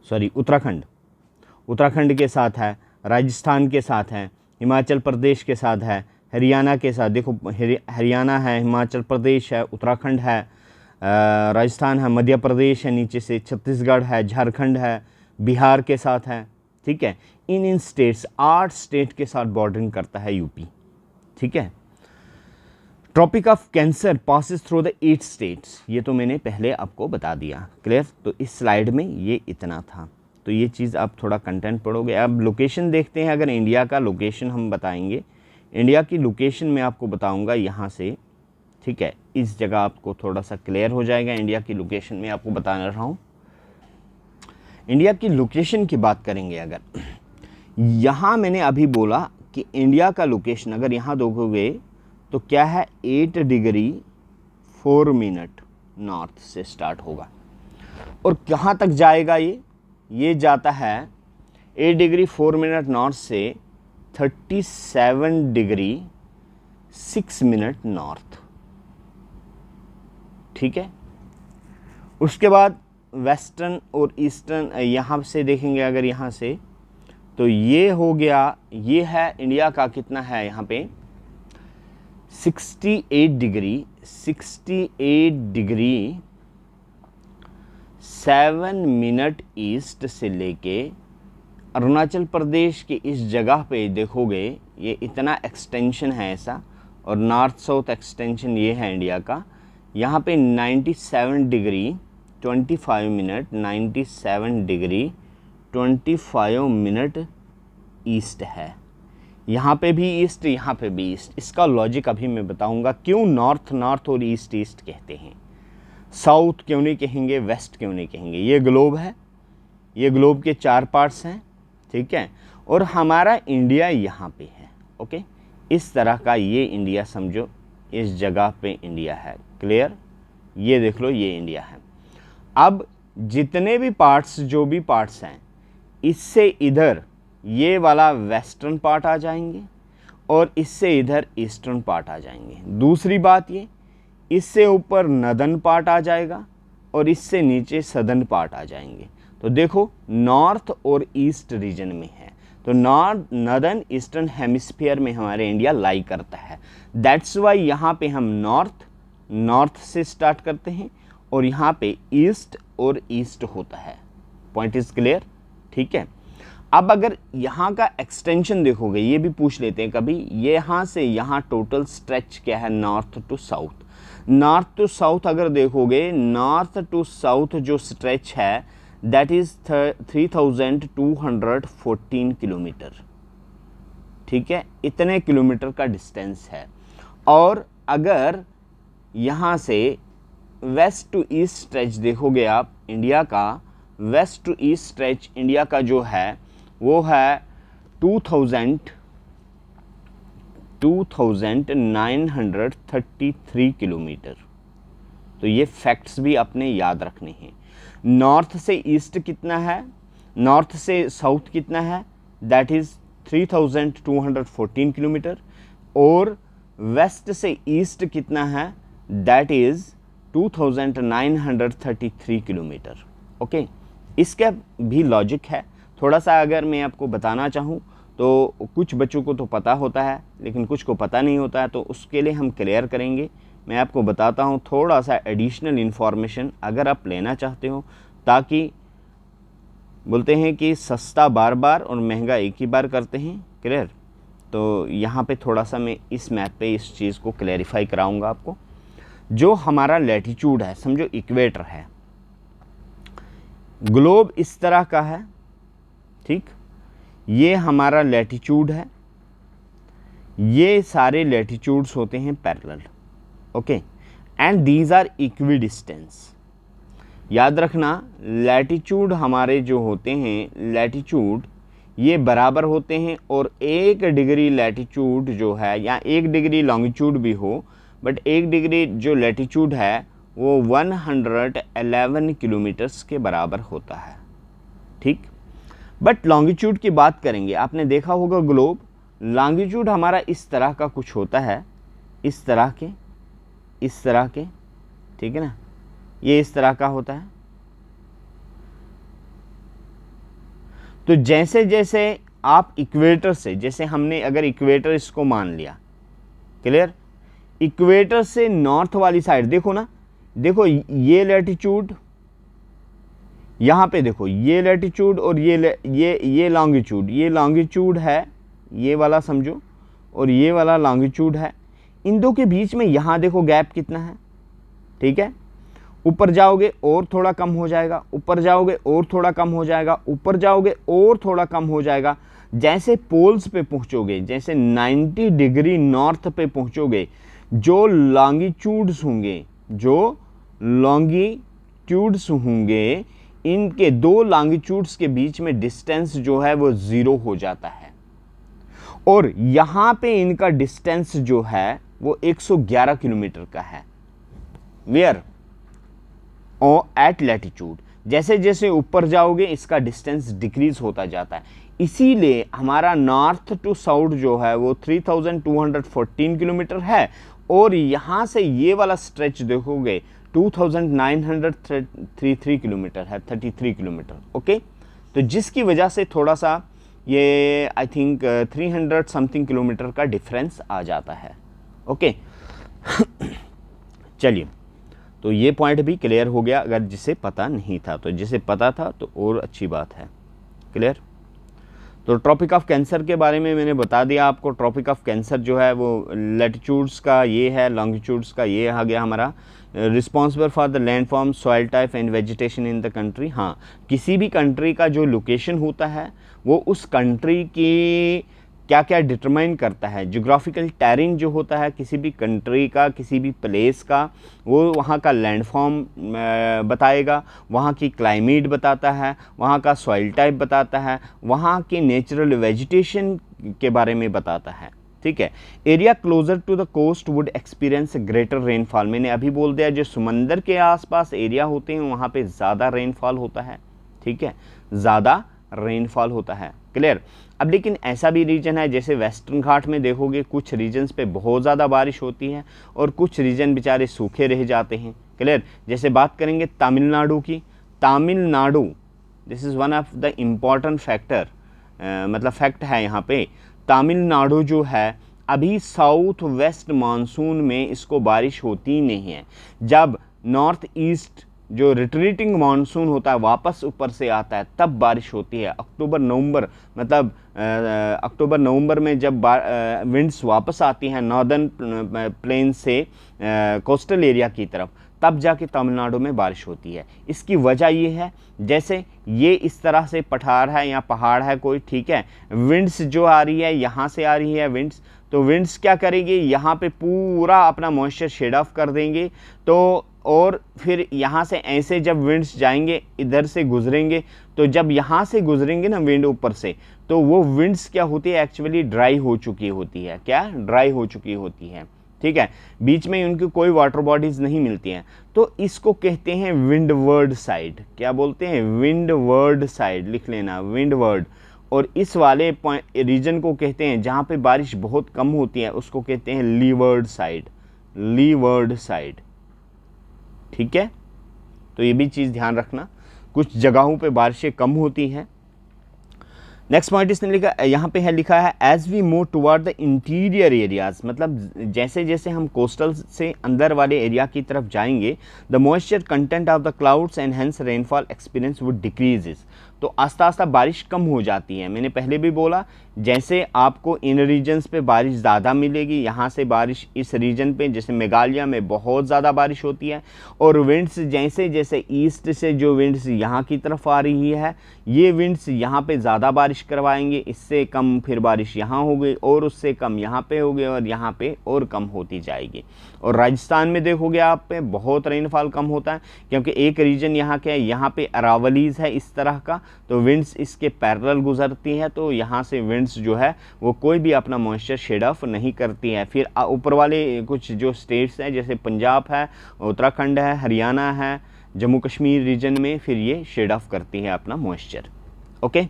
सॉरी उत्तराखंड के साथ है, राजस्थान के साथ है, हिमाचल प्रदेश के साथ है, हरियाणा के साथ, देखो हरियाणा है, हिमाचल प्रदेश है, उत्तराखंड है, राजस्थान है, मध्य प्रदेश है, नीचे से छत्तीसगढ़ है, झारखंड है, बिहार के साथ है। ठीक है, इन स्टेट्स 8 स्टेट के साथ बॉर्डरिंग करता है यूपी। ठीक है, tropic of cancer passes through the 8 states, ये तो मैंने पहले आपको बता दिया। क्लियर, तो इस स्लाइड में ये इतना था, तो ये चीज़ आप थोड़ा कंटेंट पढ़ोगे। अब लोकेशन देखते हैं, अगर इंडिया का लोकेशन हम बताएंगे, इंडिया की लोकेशन मैं आपको बताऊंगा यहाँ से। ठीक है, इस जगह आपको थोड़ा सा क्लियर हो जाएगा। इंडिया की लोकेशन में आपको बता रहा हूँ, इंडिया की लोकेशन की बात करेंगे अगर, यहाँ मैंने अभी बोला कि इंडिया का लोकेशन अगर यहाँ देखोगे तो क्या है, 8 डिग्री 4 मिनट नॉर्थ से स्टार्ट होगा और कहाँ तक जाएगा ये जाता है 8 डिग्री 4 मिनट नॉर्थ से 37 डिग्री 6 मिनट नॉर्थ। ठीक है, उसके बाद वेस्टर्न और ईस्टर्न यहाँ से देखेंगे अगर यहाँ से, तो ये हो गया, ये है इंडिया का कितना है यहाँ पे 68 डिग्री 7 मिनट ईस्ट से लेके अरुणाचल प्रदेश के इस जगह पे देखोगे, ये इतना एक्सटेंशन है ऐसा, और नॉर्थ साउथ एक्सटेंशन ये है इंडिया का। यहाँ पे 97 degree 25 minute 97 degree 25 minute east है। यहाँ पे भी ईस्ट, यहाँ पे भी ईस्ट। इसका लॉजिक अभी मैं बताऊँगा क्यों नॉर्थ और ईस्ट कहते हैं, साउथ क्यों नहीं कहेंगे, वेस्ट क्यों नहीं कहेंगे। ये ग्लोब है, ये ग्लोब के 4 पार्ट्स हैं। ठीक है, और हमारा इंडिया यहाँ पे है। ओके, इस तरह का ये इंडिया समझो, इस जगह पे इंडिया है। क्लियर, ये देख लो, ये इंडिया है। अब जितने भी पार्ट्स, जो भी पार्ट्स हैं, इससे इधर ये वाला वेस्टर्न पार्ट आ जाएंगे और इससे इधर ईस्टर्न पार्ट आ जाएंगे। दूसरी बात ये, इससे ऊपर नदर्न पार्ट आ जाएगा और इससे नीचे सदर्न पार्ट आ जाएंगे। तो देखो नॉर्थ और ईस्ट रीजन में है, तो नॉर्दर्न ईस्टर्न हेमिस्फीयर में हमारे इंडिया लाई करता है। दैट्स वाई यहाँ पे हम नॉर्थ से स्टार्ट करते हैं और यहाँ पे ईस्ट और ईस्ट होता है। Point is clear. ठीक है, अब अगर यहाँ का एक्सटेंशन देखोगे, ये भी पूछ लेते हैं कभी, ये यहाँ से यहाँ टोटल स्ट्रेच क्या है north to south. North to south अगर देखोगे, नॉर्थ टू साउथ जो स्ट्रेच है दैट इज 3214 किलोमीटर। ठीक है, इतने किलोमीटर का डिस्टेंस है। और अगर यहाँ से वेस्ट टू ईस्ट स्ट्रेच देखोगे आप, इंडिया का west to east stretch India का जो है वो है 2933 किलोमीटर। तो ये फैक्ट्स भी अपने याद रखने हैं। नॉर्थ से ईस्ट कितना है, नॉर्थ से साउथ कितना है, दैट इज़ 3214 किलोमीटर, और वेस्ट से ईस्ट कितना है, दैट इज़ 2933 किलोमीटर। ओके, इसका भी लॉजिक है थोड़ा सा। अगर मैं आपको बताना चाहूँ तो कुछ बच्चों को तो पता होता है लेकिन कुछ को पता नहीं होता है, तो उसके लिए हम क्लियर करेंगे। मैं आपको बताता हूँ थोड़ा सा एडिशनल इन्फॉर्मेशन अगर आप लेना चाहते हो, ताकि बोलते हैं कि सस्ता बार बार और महंगा एक ही बार करते हैं, क्लियर। तो यहाँ पे थोड़ा सा मैं इस मैप पे इस चीज़ को क्लैरिफाई कराऊंगा आपको। जो हमारा लैटिट्यूड है, समझो इक्वेटर है, ग्लोब इस तरह का है, ठीक, ये हमारा लैटिट्यूड है, ये सारे लैटिट्यूड्स होते हैं parallel, okay, and these are equidistance. याद रखना लैटिट्यूड हमारे जो होते हैं, लैटिट्यूड ये बराबर होते हैं, और 1 डिग्री लैटिट्यूड जो है, या 1 डिग्री लॉन्गिट्यूड भी हो, बट 1 डिग्री जो लैटिट्यूड है वो 111 किलोमीटर्स के बराबर होता है, ठीक। बट लॉन्गिट्यूड की बात करेंगे, आपने देखा होगा ग्लोब, लॉन्गिट्यूड हमारा इस तरह का कुछ होता है, इस तरह के, इस तरह के, ठीक है ना, ये इस तरह का होता है। तो जैसे जैसे आप इक्वेटर से, जैसे हमने अगर इक्वेटर इसको मान लिया, क्लियर, इक्वेटर से नॉर्थ वाली साइड देखो ना, देखो ये लैटिट्यूड, यहाँ पे देखो ये लैटिट्यूड और ये लॉन्गिट्यूड, ये लॉन्गिट्यूड है, ये वाला समझो, और ये वाला लॉन्गिट्यूड है। इन दो के बीच में यहाँ देखो गैप कितना है, ठीक है। ऊपर जाओगे और थोड़ा कम हो जाएगा, ऊपर जाओगे और थोड़ा कम हो जाएगा, ऊपर जाओगे और थोड़ा कम हो जाएगा। जैसे पोल्स पे पहुँचोगे, जैसे 90 डिग्री नॉर्थ पे पहुँचोगे, जो लॉन्गिट्यूड्स होंगे, जो लॉन्गिट्यूड्स होंगे, इनके 2 लॉन्गिट्यूड्स के बीच में डिस्टेंस जो है वो 0 हो जाता है, और यहाँ पे इनका डिस्टेंस जो है वो 111 किलोमीटर का है। Where at latitude. जैसे जैसे ऊपर जाओगे इसका डिस्टेंस डिक्रीज होता जाता है, इसीलिए हमारा नॉर्थ टू साउथ जो है वो 3214 किलोमीटर है, और यहाँ से ये वाला स्ट्रेच देखोगे 2933 किलोमीटर है, 33 किलोमीटर, ओके। तो जिसकी वजह से थोड़ा सा ये आई थिंक 300 समथिंग किलोमीटर का डिफरेंस आ जाता है, ओके। चलिए, तो ये पॉइंट भी क्लियर हो गया, अगर जिसे पता नहीं था, तो जिसे पता था तो और अच्छी बात है, क्लियर। तो ट्रॉपिक ऑफ कैंसर के बारे में मैंने बता दिया आपको। ट्रॉपिक ऑफ कैंसर जो है वो लैटिट्यूड्स का ये है, लॉन्गिट्यूड्स का ये आ गया हमारा। Responsible for the landform, soil type and vegetation in the country. हाँ, किसी भी कंट्री का जो लोकेशन होता है वो उस कंट्री की क्या क्या डिटरमाइन करता है। जियोग्राफिकल टेरेन जो होता है किसी भी कंट्री का, किसी भी प्लेस का, वो वहाँ का लैंडफॉर्म बताएगा, वहाँ की क्लाइमेट बताता है, वहाँ का सॉइल टाइप बताता है, वहाँ की नेचुरल वेजिटेशन के बारे में बताता है, ठीक है। Area closer to the coast would experience greater rainfall. मैंने अभी बोल दिया, जो समंदर के आसपास एरिया होते हैं वहाँ पे ज़्यादा रेनफॉल होता है, ठीक है, ज़्यादा रेनफॉल होता है, क्लियर। अब लेकिन ऐसा भी रीजन है, जैसे वेस्टर्न घाट में देखोगे कुछ रीजन्स पे बहुत ज़्यादा बारिश होती है और कुछ रीजन बेचारे सूखे रह जाते हैं, क्लियर। जैसे बात करेंगे तमिलनाडु की, Tamil Nadu this is one of the important factor, मतलब फैक्ट है यहाँ पे। तमिलनाडु जो है अभी साउथ वेस्ट मानसून में इसको बारिश होती नहीं है। जब नॉर्थ ईस्ट जो रिट्रीटिंग मानसून होता है वापस ऊपर से आता है तब बारिश होती है। अक्टूबर नवंबर, मतलब अक्टूबर नवंबर में जब विंड्स वापस आती हैं नॉर्दर्न प्लेन से कोस्टल एरिया की तरफ, तब जाके तमिलनाडु में बारिश होती है। इसकी वजह ये है, जैसे ये इस तरह से पठार है या पहाड़ है कोई, ठीक है, विंड्स जो आ रही है यहाँ से आ रही है विंड्स, तो विंड्स क्या करेंगे, यहाँ पे पूरा अपना मॉइस्चर शेड ऑफ कर देंगे। तो और फिर यहाँ से ऐसे जब विंड्स जाएंगे, इधर से गुजरेंगे, तो जब यहाँ से गुजरेंगे ना विंड ऊपर से, तो वो विंड्स क्या होती है, एक्चुअली ड्राई हो चुकी होती है। क्या ड्राई हो चुकी होती है, ठीक है, बीच में उनकी कोई वाटर बॉडीज नहीं मिलती हैं। तो इसको कहते हैं विंडवर्ड साइड। क्या बोलते हैं, विंडवर्ड साइड, लिख लेना विंडवर्ड। और इस वाले रीजन को कहते हैं जहाँ पे बारिश बहुत कम होती है उसको कहते हैं लीवर्ड साइड, लीवर्ड साइड, ठीक है। तो ये भी चीज़ ध्यान रखना, कुछ जगहों पे बारिशें कम होती हैं, नेक्स्ट पॉइंट इसने लिखा, यहाँ पे है लिखा है as we move toward the interior areas, मतलब जैसे जैसे हम कोस्टल से अंदर वाले एरिया की तरफ जाएंगे, the moisture content of the clouds and hence rainfall experience would decreases, तो आस्ता आस्ता बारिश कम हो जाती है। मैंने पहले भी बोला, जैसे आपको इन रीजन्स पे बारिश ज़्यादा मिलेगी, यहाँ से बारिश इस रीजन पे जैसे मेघालय में बहुत ज़्यादा बारिश होती है, और विंड्स जैसे जैसे ईस्ट से जो विंड्स यहाँ की तरफ आ रही है, ये विंड्स यहाँ पे ज़्यादा बारिश करवाएंगे, इससे कम फिर बारिश यहाँ हो गई, और उससे कम यहाँ पे हो गई, और यहाँ पे और कम होती जाएगी। और राजस्थान में देखोगे आप पे बहुत रेनफॉल कम होता है, क्योंकि एक रीजन यहाँ के है, यहाँ पे अरावलीज है इस तरह का, तो विंड्स इसके पैरेलल गुजरती है, तो यहाँ से विंड्स जो है वो कोई भी अपना मॉइस्चर शेड ऑफ नहीं करती है। फिर ऊपर वाले कुछ जो स्टेट्स हैं जैसे पंजाब है, उत्तराखंड है, हरियाणा है, जम्मू कश्मीर रीजन में फिर ये शेड ऑफ करती है अपना मॉइस्चर। ओके,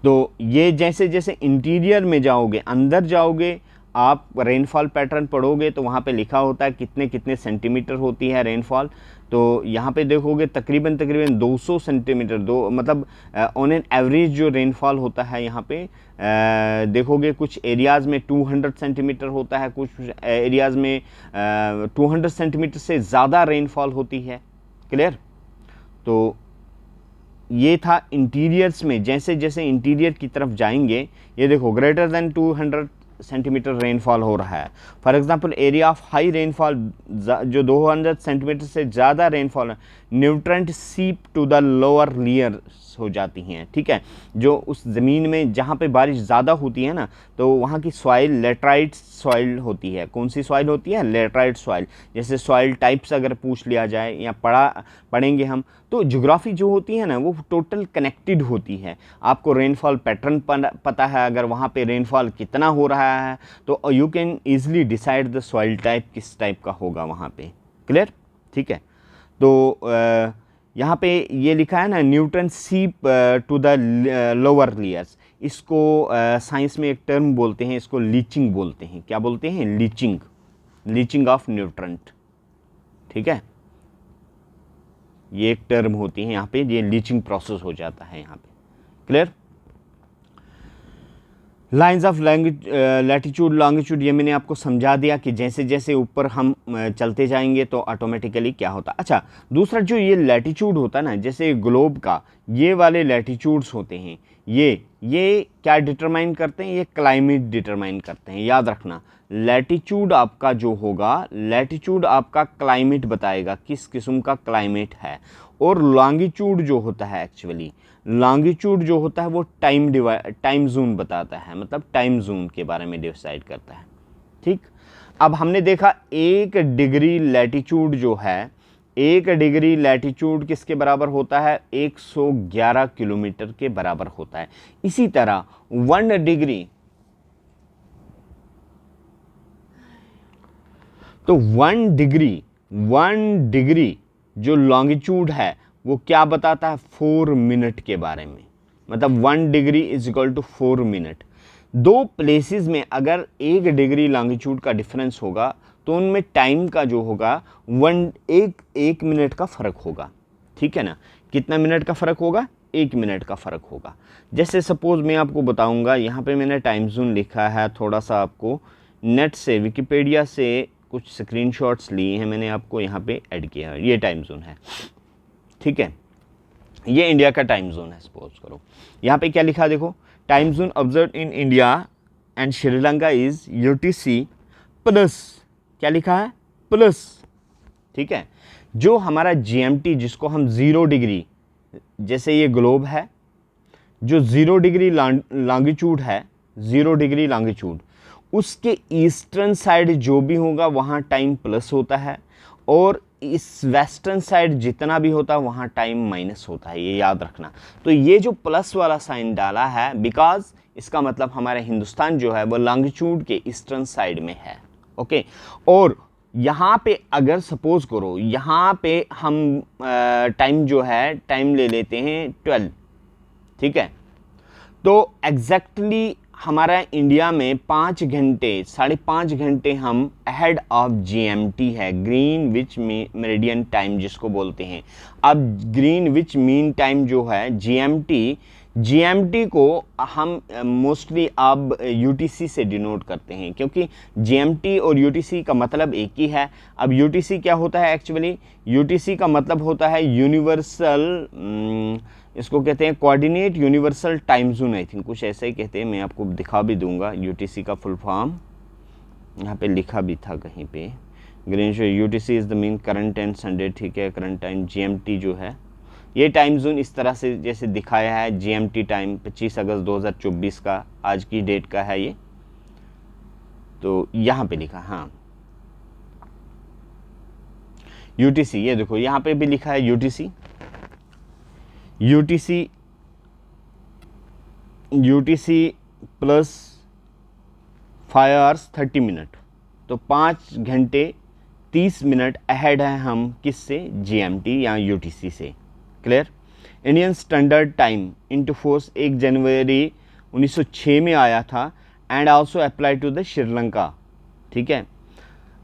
तो ये जैसे जैसे इंटीरियर में जाओगे, अंदर जाओगे, आप रेनफॉल पैटर्न पढ़ोगे तो वहाँ पे लिखा होता है कितने कितने सेंटीमीटर होती है रेनफॉल। तो यहाँ पे देखोगे तकरीबन 200 सेंटीमीटर, मतलब ऑन एन एवरेज जो रेनफॉल होता है यहाँ पे देखोगे कुछ एरियाज़ में 200 सेंटीमीटर होता है, कुछ एरियाज़ में 200 सेंटीमीटर से ज़्यादा रेनफॉल होती है। क्लियर? तो ये था इंटीरियर्स में, जैसे जैसे इंटीरियर की तरफ जाएंगे, ये देखो ग्रेटर देन 200 सेंटीमीटर रेनफॉल हो रहा है। For example area of high rainfall, जो 200 सेंटीमीटर से ज़्यादा रेनफॉल है, न्यूट्रेंट सीप टू द लोअर लेयर्स हो जाती हैं। ठीक है, जो उस ज़मीन में जहाँ पे बारिश ज़्यादा होती है ना, तो वहाँ की सॉइल लेटराइट सॉइल होती है। कौन सी सॉइल होती है? Laterite soil. जैसे सॉइल टाइप्स अगर पूछ लिया जाए या पढ़ेंगे हम, तो ज्योग्राफी जो होती है ना वो टोटल कनेक्टेड होती है। आपको रेनफॉल पैटर्न पता है, अगर वहाँ पे रेनफॉल कितना हो रहा है तो you can easily decide the soil type किस टाइप का होगा वहाँ पे। क्लियर? ठीक है, तो यहाँ पे ये लिखा है ना न्यूट्रन सीप टू द लोअर लेयर्स, इसको साइंस में एक टर्म बोलते हैं, इसको लीचिंग बोलते हैं। क्या बोलते हैं? Leaching, leaching of nutrient. ठीक है, ये एक टर्म होती है यहाँ पे, ये लीचिंग प्रोसेस हो जाता है यहाँ पे। Clear? Lines of latitude longitude, ये मैंने आपको समझा दिया कि जैसे जैसे ऊपर हम चलते जाएंगे तो ऑटोमेटिकली क्या होता। अच्छा, दूसरा जो ये लैटिट्यूड होता है ना, जैसे ग्लोब का ये वाले लैटिट्यूड्स होते हैं, ये क्या डिटरमाइन करते हैं? ये क्लाइमेट डिटरमाइन करते हैं। याद रखना, लैटिट्यूड आपका जो होगा, लैटिट्यूड आपका क्लाइमेट बताएगा किस किस्म का क्लाइमेट है, और लॉन्गिट्यूड जो होता है, एक्चुअली लॉन्गिट्यूड जो होता है वो टाइम जोन बताता है, मतलब टाइम जोन के बारे में डिसाइड करता है। ठीक, अब हमने देखा 1 डिग्री लैटिट्यूड जो है, 1 डिग्री लैटिट्यूड किसके बराबर होता है? 111 किलोमीटर के बराबर होता है। इसी तरह 1 डिग्री, तो 1 डिग्री जो लॉन्गिट्यूड है वो क्या बताता है? 4 मिनट के बारे में, मतलब 1 degree is equal to 4 minute. दो प्लेसेस में अगर 1 डिग्री लॉन्गिट्यूड का डिफरेंस होगा तो उनमें टाइम का जो होगा एक मिनट का फ़र्क होगा। ठीक है ना? कितना मिनट का फ़र्क होगा? 1 मिनट का फ़र्क होगा। जैसे सपोज़ मैं आपको बताऊंगा, यहाँ पे मैंने टाइम जोन लिखा है, थोड़ा सा आपको नेट से, विकिपीडिया से कुछ स्क्रीनशॉट्स लिए हैं मैंने, आपको यहाँ पे ऐड किया है। ये टाइम जोन है। ठीक है, ये इंडिया का टाइम जोन है। सपोज करो यहाँ पे क्या लिखा, देखो, time zone observe in India and Sri Lanka is UTC plus, क्या लिखा है? प्लस। ठीक है, जो हमारा GMT जिसको हम 0 डिग्री, जैसे ये ग्लोब है, जो 0 डिग्री लॉन्गिट्यूड है, 0 डिग्री लॉन्गिट्यूड, उसके ईस्टर्न साइड जो भी होगा वहाँ टाइम प्लस होता है, और इस वेस्टर्न साइड जितना भी होता है वहाँ टाइम माइनस होता है। ये याद रखना। तो ये जो प्लस वाला साइन डाला है, बिकॉज इसका मतलब हमारा हिंदुस्तान जो है वो लॉन्गिट्यूड के ईस्टर्न साइड में है। ओके, और यहाँ पे अगर सपोज करो यहाँ पे हम टाइम जो है, टाइम ले लेते हैं 12। ठीक है, तो एग्जैक्टली हमारा इंडिया में 5 घंटे, 5.5 घंटे हम अहेड ऑफ GMT है, ग्रीनविच मेरिडियन टाइम जिसको बोलते हैं। अब ग्रीनविच मीन टाइम जो है GMT, जीएमटी को हम मोस्टली अब यूटीसी से डिनोट करते हैं, क्योंकि जीएमटी और यूटीसी का मतलब एक ही है। अब यूटीसी क्या होता है एक्चुअली? यूटीसी का मतलब होता है यूनिवर्सल, इसको कहते हैं coordinate universal time zone, I think कुछ ऐसा ही कहते हैं। मैं आपको दिखा भी दूंगा यूटीसी का फुल फॉर्म, यहाँ पे लिखा भी था कहीं पे। Greenwich UTC is the mean current time Sunday, ठीक है। करंट टाइम जीएमटी जो है ये टाइम जोन इस तरह से जैसे दिखाया है, जीएमटी टाइम 25 अगस्त 2024 का आज की डेट का है ये, तो यहाँ पे लिखा, हाँ यूटीसी, ये देखो यहाँ पे भी लिखा है UTC, UTC, UTC plus 5 hours 30 minute, तो 5 घंटे 30 मिनट अहेड है हम किससे? जीएमटी या यूटीसी से। Clear? Indian standard time into force 1 January 1906 में आया था and also apply to the Sri Lanka, ठीक है।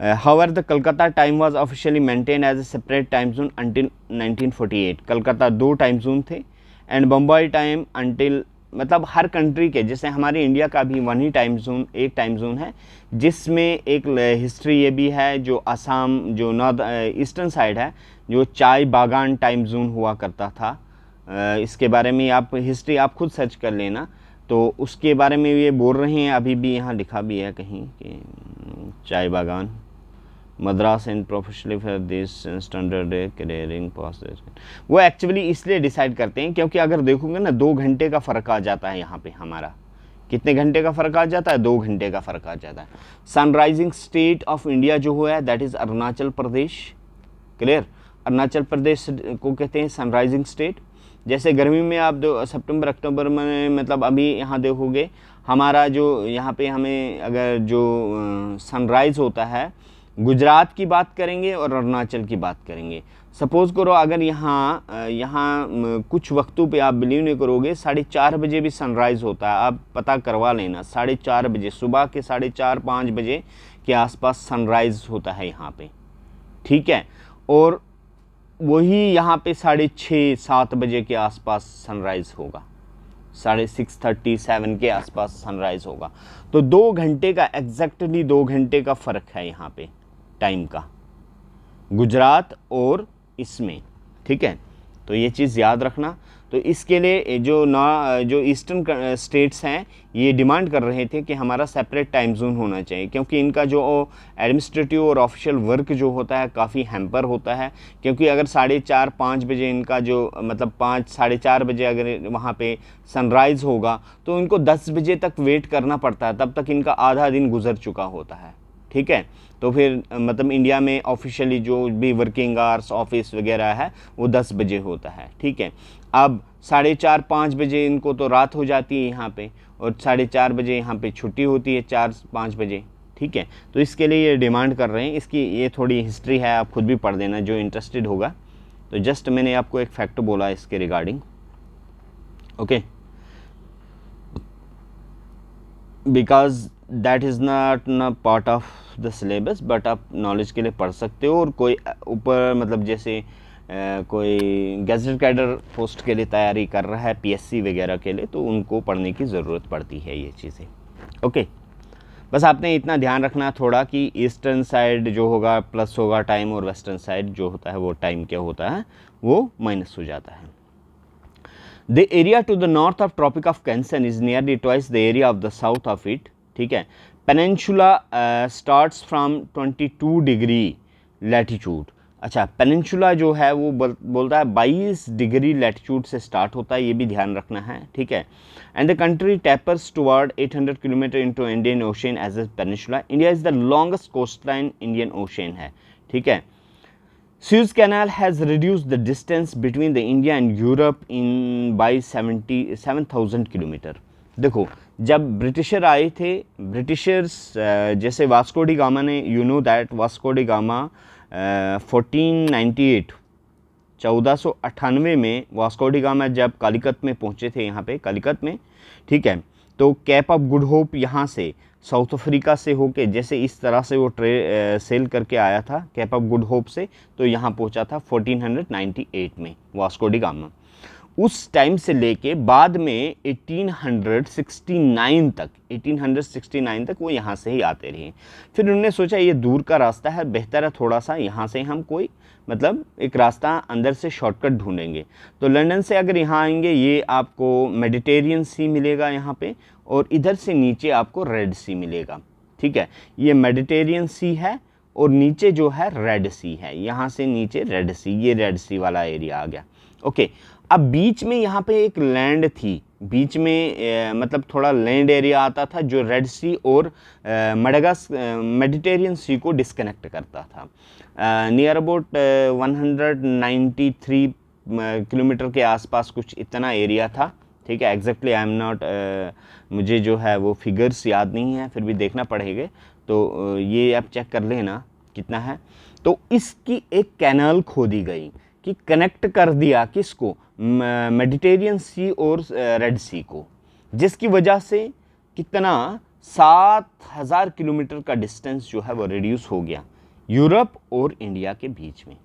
However the Calcutta time was officially maintain as a separate time zone until 1948। Calcutta 2 time zone थे एंड बम्बई टाइम अंटिल, मतलब हर कंट्री के, जैसे हमारे इंडिया का भी वन ही टाइम जोन, एक टाइम जोन है, जिसमें एक हिस्ट्री ये भी है, जो असम जो नॉर्थ ईस्टर्न साइड है, जो चाय बागान टाइम जोन हुआ करता था, इसके बारे में आप हिस्ट्री आप खुद सर्च कर लेना, तो उसके बारे में ये बोल रहे हैं। अभी भी यहाँ लिखा भी है कहीं कि चाय बागान Madras and professionally for this standard careering process, वो एक्चुअली इसलिए डिसाइड करते हैं क्योंकि अगर देखोगे ना 2 घंटे का फ़र्क आ जाता है यहाँ पे हमारा। कितने घंटे का फ़र्क आ जाता है? 2 घंटे का फ़र्क आ जाता है। सनराइजिंग स्टेट ऑफ इंडिया जो है that is Arunachal Pradesh. Clear? Arunachal Pradesh को कहते हैं सनराइजिंग स्टेट। जैसे गर्मी में आप सितंबर अक्टूबर में, मतलब अभी यहाँ देखोगे हमारा जो यहाँ पे हमें अगर जो सनराइज़ होता है, गुजरात की बात करेंगे और अरुणाचल की बात करेंगे। सपोज़ करो अगर यहाँ कुछ वक्तों पे आप बिलीव नहीं करोगे 4:30 बजे भी सनराइज़ होता है। आप पता करवा लेना, 4:30 बजे, सुबह के 4:30-5 बजे के आसपास सनराइज़ होता है यहाँ पे, ठीक है। और वही यहाँ पे 6:30-7 बजे के आसपास सनराइज़ होगा, 6:30-7 के आसपास सनराइज़ होगा। तो 2 घंटे का, एग्जैक्टली 2 घंटे का फ़र्क है यहाँ पे टाइम का, गुजरात और इसमें, ठीक है। तो ये चीज़ याद रखना। तो इसके लिए जो ईस्टर्न स्टेट्स हैं ये डिमांड कर रहे थे कि हमारा सेपरेट टाइम जोन होना चाहिए, क्योंकि इनका जो एडमिनिस्ट्रेटिव और ऑफिशियल वर्क जो होता है काफ़ी हैम्पर होता है। क्योंकि अगर 4:30-5 बजे इनका जो, मतलब 5-4:30 बजे अगर वहाँ पे सनराइज़ होगा तो इनको 10 बजे तक वेट करना पड़ता है, तब तक इनका आधा दिन गुजर चुका होता है, ठीक है। तो फिर मतलब इंडिया में ऑफिशियली जो भी वर्किंग आवर्स ऑफिस वगैरह है वो 10 बजे होता है, ठीक है। अब 4:30-5 बजे इनको तो रात हो जाती है यहाँ पे, और 4:30 बजे यहाँ पे छुट्टी होती है 4-5 बजे, ठीक है। तो इसके लिए ये डिमांड कर रहे हैं। इसकी ये थोड़ी हिस्ट्री है, आप खुद भी पढ़ देना जो इंटरेस्टेड होगा। तो जस्ट मैंने आपको एक फैक्ट बोला इसके regarding, okay, because that is not part of the syllabus, but आप नॉलेज के लिए पढ़ सकते हो। और कोई ऊपर मतलब जैसे कोई गैजेट कैडर पोस्ट के लिए तैयारी कर रहा है, पीएससी वगैरह के लिए, तो उनको पढ़ने की ज़रूरत पड़ती है ये चीज़ें, ओके। बस आपने इतना ध्यान रखना थोड़ा कि ईस्टर्न साइड जो होगा प्लस होगा टाइम, और वेस्टर्न साइड जो होता है वो टाइम क्या होता है वो माइनस हो जाता है। The area to the north of tropic of cancer is nearly twice the area of the south of it, ठीक है। Peninsula starts from 22 degree latitude. अच्छा, पेनिनसुला जो है वो बोलता है 22 डिग्री लैटिट्यूड से स्टार्ट होता है, ये भी ध्यान रखना है, ठीक है। And the country tapers toward 800 kilometre into Indian Ocean as a peninsula. India is the longest coast line Indian Ocean है, ठीक है। Suez Canal has reduced the distance between the India and Europe in by 77,000 kilometre. देखो जब britisher आए थे, Britishers जैसे Vasco D gamma ने, you know that Vasco D gamma 1498 1498 में वास्को डी गामा जब कालीकत में पहुँचे थे, यहाँ पे कालीकत में, ठीक है। तो कैप ऑफ गुड होप यहाँ से साउथ अफ्रीका से होके जैसे इस तरह से वो सेल करके आया था कैप ऑफ गुड होप से, तो यहाँ पहुँचा था 1498 में वास्को डी गामा। उस टाइम से लेके बाद में 1869 तक वो यहाँ से ही आते रहे। फिर उन्होंने सोचा ये दूर का रास्ता है, बेहतर है थोड़ा सा यहाँ से हम कोई मतलब एक रास्ता अंदर से शॉर्टकट ढूंढेंगे। तो लंदन से अगर यहाँ आएंगे ये आपको मेडिटेरियन सी मिलेगा यहाँ पे, और इधर से नीचे आपको रेड सी मिलेगा। ठीक है, ये मेडिटेरियन सी है और नीचे जो है रेड सी है, यहाँ से नीचे रेड सी, ये रेड सी वाला एरिया आ गया। ओके, अब बीच में यहाँ पे एक लैंड थी, बीच में मतलब थोड़ा लैंड एरिया आता था जो रेड सी और मेडिटेरियन सी को डिस्कनेक्ट करता था। नियर अबाउट 193 किलोमीटर के आसपास कुछ इतना एरिया था। ठीक है, एग्जैक्टली आई एम नॉट, मुझे जो है वो फिगर्स याद नहीं है, फिर भी देखना पड़ेगा, तो ये आप चेक कर लेना कितना है। तो इसकी एक कैनाल खोदी गई कि कनेक्ट कर दिया किसको, मेडिटेरियन सी और रेड सी को, जिसकी वजह से कितना 7000 किलोमीटर का डिस्टेंस जो है वो रिड्यूस हो गया यूरोप और इंडिया के बीच में।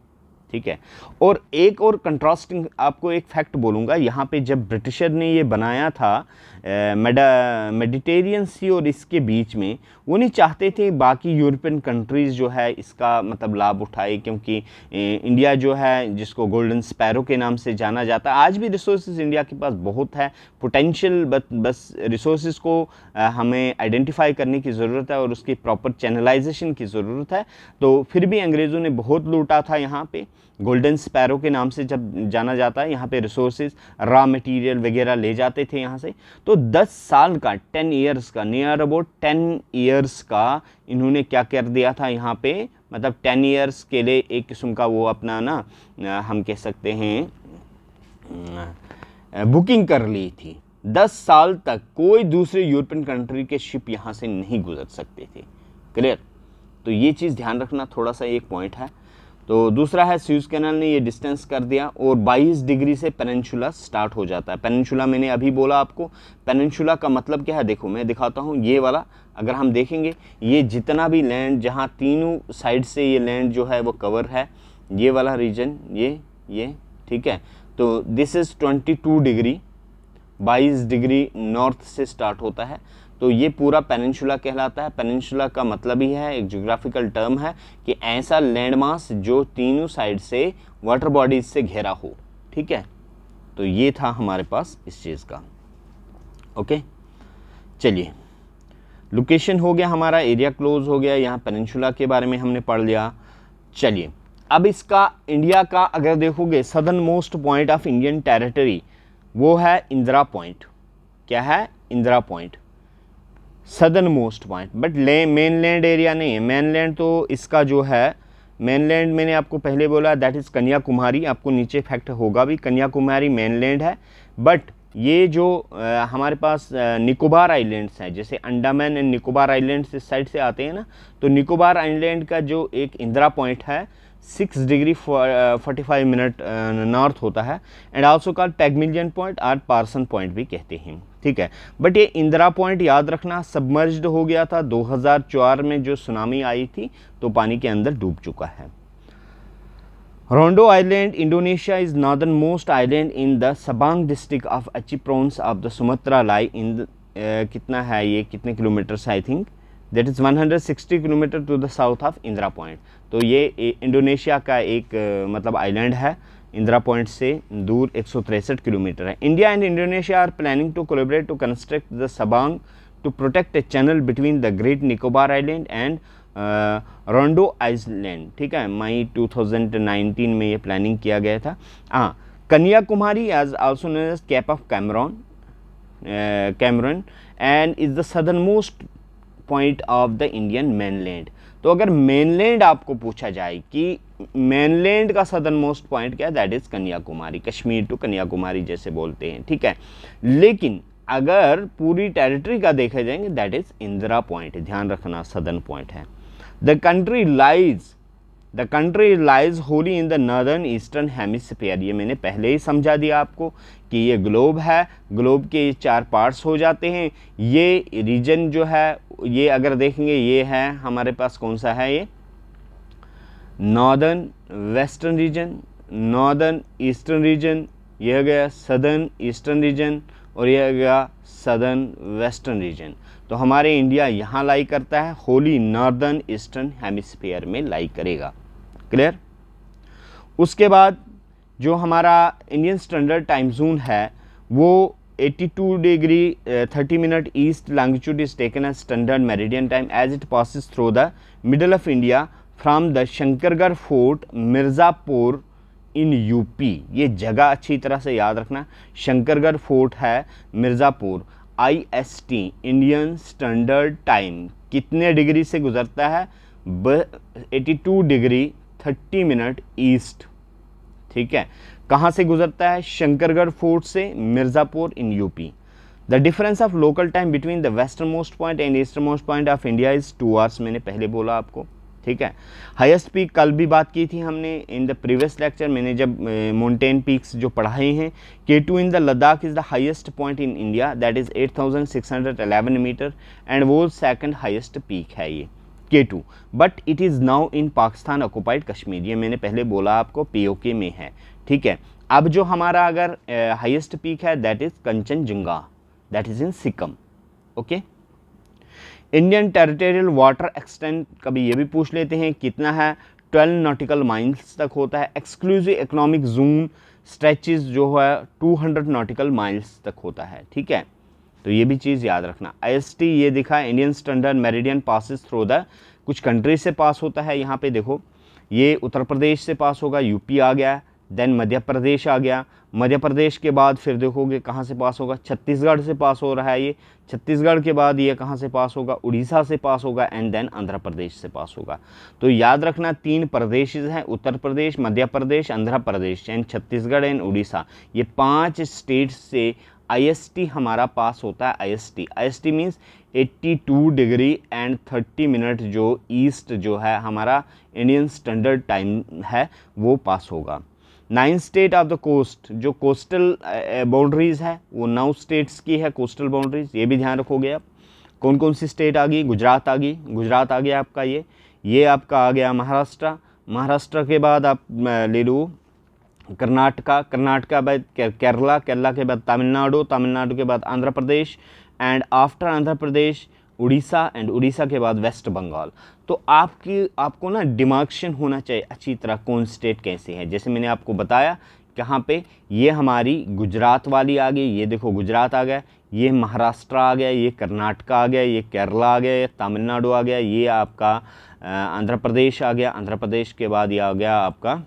ठीक है, और एक और कंट्रास्टिंग आपको एक फैक्ट बोलूँगा, यहाँ पे जब ब्रिटिशर ने ये बनाया था मेडिटेरियन सी और इसके बीच में, वो नहीं चाहते थे बाकी यूरोपियन कंट्रीज़ जो है इसका मतलब लाभ उठाए, क्योंकि इंडिया जो है जिसको गोल्डन स्पैरो के नाम से जाना जाता है, आज भी रिसोर्सेज इंडिया के पास बहुत है, पोटेंशियल, बस रिसोर्सेज को हमें आइडेंटिफाई करने की ज़रूरत है और उसकी प्रॉपर चैनलाइजेशन की ज़रूरत है। तो फिर भी अंग्रेज़ों ने बहुत लूटा था यहाँ पे, गोल्डन स्पैरो के नाम से जब जाना जाता है, यहाँ पे रिसोर्सेज रॉ मटेरियल वगैरह ले जाते थे यहाँ से। तो 10 साल का 10 ईयर्स का, नियर अबाउट 10 ईयर्स का इन्होंने क्या कर दिया था यहाँ पे, मतलब 10 ईयर्स के लिए एक किस्म का वो अपना ना हम कह सकते हैं बुकिंग कर ली थी। 10 साल तक कोई दूसरे यूरोपियन कंट्री के शिप यहाँ से नहीं गुजर सकते थे। क्लियर? तो ये चीज़ ध्यान रखना, थोड़ा सा एक पॉइंट है। तो दूसरा है स्यूज़ कैनाल ने ये डिस्टेंस कर दिया, और 22 डिग्री से पेनिनसुला स्टार्ट हो जाता है। पेनिनसुला मैंने अभी बोला आपको, पेनिनसुला का मतलब क्या है, देखो मैं दिखाता हूँ। ये वाला अगर हम देखेंगे, ये जितना भी लैंड जहाँ तीनों साइड से ये लैंड जो है वो कवर है, ये वाला रीजन, ये ठीक है। तो this is 22 degree, 22 degree north से स्टार्ट होता है, तो ये पूरा पेनिनसुला कहलाता है। पेनिनसुला का मतलब ही है, एक ज्योग्राफिकल टर्म है कि ऐसा लैंडमास जो तीनों साइड से वाटर बॉडीज से घिरा हो। ठीक है, तो ये था हमारे पास इस चीज़ का। ओके, चलिए, लोकेशन हो गया हमारा, एरिया क्लोज हो गया, यहाँ पेनिनसुला के बारे में हमने पढ़ लिया। चलिए, अब इसका इंडिया का अगर देखोगे southern most point of Indian territory वो है इंदिरा पॉइंट। क्या है? Indira point, southern most point. But mainland area नहीं है। मेनलैंड तो इसका जो है, मेनलैंड मैंने आपको पहले बोला दैट इज़ कन्याकुमारी, आपको नीचे फैक्ट होगा भी, कन्याकुमारी मेनलैंड है। बट ये जो हमारे पास निकोबार आइलैंड्स हैं, जैसे अंडमान एंड निकोबार आइलैंड्स इस साइड से आते हैं ना, तो निकोबार आइलैंड का जो एक इंदिरा पॉइंट है 6 डिग्री 45 मिनट नॉर्थ होता है, एंड आल्सो कॉल्ड पैगमिलियन पॉइंट और पार्सन पॉइंट भी कहते हैं। ठीक है, बट ये इंदिरा पॉइंट याद रखना सबमर्ज्ड हो गया था 2004 में, जो सुनामी आई थी तो पानी के अंदर डूब चुका है। Rondo island Indonesia is northern most island in the Sabang district of Aceh province of the Sumatra lie in कितना है ये, कितने kilometres, I think that is 160 kilometre to the south of Indira Point. तो ये इंडोनेशिया का एक मतलब island है, इंदिरा पॉइंट से दूर 163 किलोमीटर है। India and Indonesia are planning to collaborate to construct the Sabang to protect a channel between the Great Nicobar island and Rondo island. ठीक है, मई 2019 में ये प्लानिंग किया गया था। हाँ, Kanyakumari as also known as Cape of Cameroon and is the southern most point of the Indian mainland. तो अगर मेनलैंड आपको पूछा जाए कि मेनलैंड का सदर्न मोस्ट पॉइंट क्या है, that is Kanyakumari, Kashmir to Kanyakumari जैसे बोलते हैं। ठीक है, लेकिन अगर पूरी टेरिटरी का देखा जाएंगे दैट इज इंदिरा पॉइंट, ध्यान रखना सदर्न पॉइंट है। The country lies Holi in the northern eastern hemisphere. ये मैंने पहले ही समझा दिया आपको कि ये ग्लोब है, ग्लोब के 4 पार्ट्स हो जाते हैं। ये रीजन जो है, ये अगर देखेंगे ये है हमारे पास कौन सा है, ये northern western region, northern eastern region, यह गया सदर्न ईस्टर्न रीजन और यह गया सदर्न वेस्टर्न रीजन। तो हमारे इंडिया यहाँ लाई करता है, होली नॉर्दर्न ईस्टर्न हेमिस्फीयर में लाई करेगा। क्लियर। उसके बाद जो हमारा इंडियन स्टैंडर्ड टाइम जोन है वो 82 degree 30 minute east longitude is taken as standard meridian time as it passes through the middle of India from the Shankargarh fort Mirzapur in UP. ये जगह अच्छी तरह से याद रखना, शंकरगढ़ फोर्ट है Mirzapur. IST Indian standard time कितने डिग्री से गुजरता है? 82 डिग्री 30 मिनट ईस्ट। ठीक है, कहाँ से गुजरता है? शंकरगढ़ फोर्ट से Mirzapur in UP. The difference of local time between the western most point and eastern most point of India is 2 hours. मैंने पहले बोला आपको। ठीक है, हाईएस्ट पीक कल भी बात की थी हमने इन द प्रीवियस लेक्चर, मैंने जब माउंटेन पीक्स जो पढ़ाए हैं। K2 in the Ladakh is the highest point in India, that is 8611 metre and वो सेकंड हाईएस्ट पीक है ये K2, but it is now in Pakistan occupied Kashmir. ये मैंने पहले बोला आपको POK में है। ठीक है, अब जो हमारा अगर हाईएस्ट पीक है that is Kanchenjunga, that is in Sikkim. Okay, Indian territorial water extent कभी ये भी पूछ लेते हैं कितना है? 12 नॉटिकल माइल्स तक होता है। एक्सक्लूसिव इकोनॉमिक जोन स्ट्रेचेस जो है 200 नॉटिकल माइल्स तक होता है। ठीक है, तो ये भी चीज़ याद रखना। IST ये दिखा है Indian standard meridian passes through the, कुछ कंट्री से पास होता है। यहाँ पे देखो ये उत्तर प्रदेश से पास होगा, यूपी आ गया, देन मध्य प्रदेश आ गया। मध्य प्रदेश के बाद फिर देखोगे कहाँ से पास होगा? छत्तीसगढ़ से पास हो रहा है ये। छत्तीसगढ़ के बाद ये कहाँ से पास होगा? उड़ीसा से पास होगा एंड देन आंध्र प्रदेश से पास होगा। तो याद रखना 3 प्रदेश हैं, उत्तर प्रदेश, मध्य प्रदेश, आंध्र प्रदेश एंड छत्तीसगढ़ एंड उड़ीसा। ये 5 स्टेट से IST हमारा पास होता है। IST means 82 degree and 30 minute जो ईस्ट जो है हमारा इंडियन स्टैंडर्ड टाइम है वो पास होगा। 9 स्टेट ऑफ द कोस्ट, जो कोस्टल बाउंड्रीज है वो 9 स्टेट्स की है कोस्टल बाउंड्रीज, ये भी ध्यान रखोगे आप। कौन कौन सी स्टेट आ गई? गुजरात आ गई, गुजरात आ गया आपका ये आपका आ गया महाराष्ट्र। महाराष्ट्र के बाद आप ले लो कर्नाटका, कर्नाटका बाद केरला, केरला के बाद तमिलनाडु, तमिलनाडु के बाद Andhra Pradesh and after Andhra Pradesh Orissa and Orissa के बाद वेस्ट बंगाल। तो आपको ना डिमार्केशन होना चाहिए अच्छी तरह कौन स्टेट कैसे है। जैसे मैंने आपको बताया कहाँ पे, ये हमारी गुजरात वाली आ गई, ये देखो गुजरात आ गया, ये महाराष्ट्र आ गया, ये कर्नाटका आ गया, ये केरला आ गया, ये तमिलनाडु आ गया, ये आपका आंध्र प्रदेश आ गया, आंध्र प्रदेश के बाद ये आ गया आपका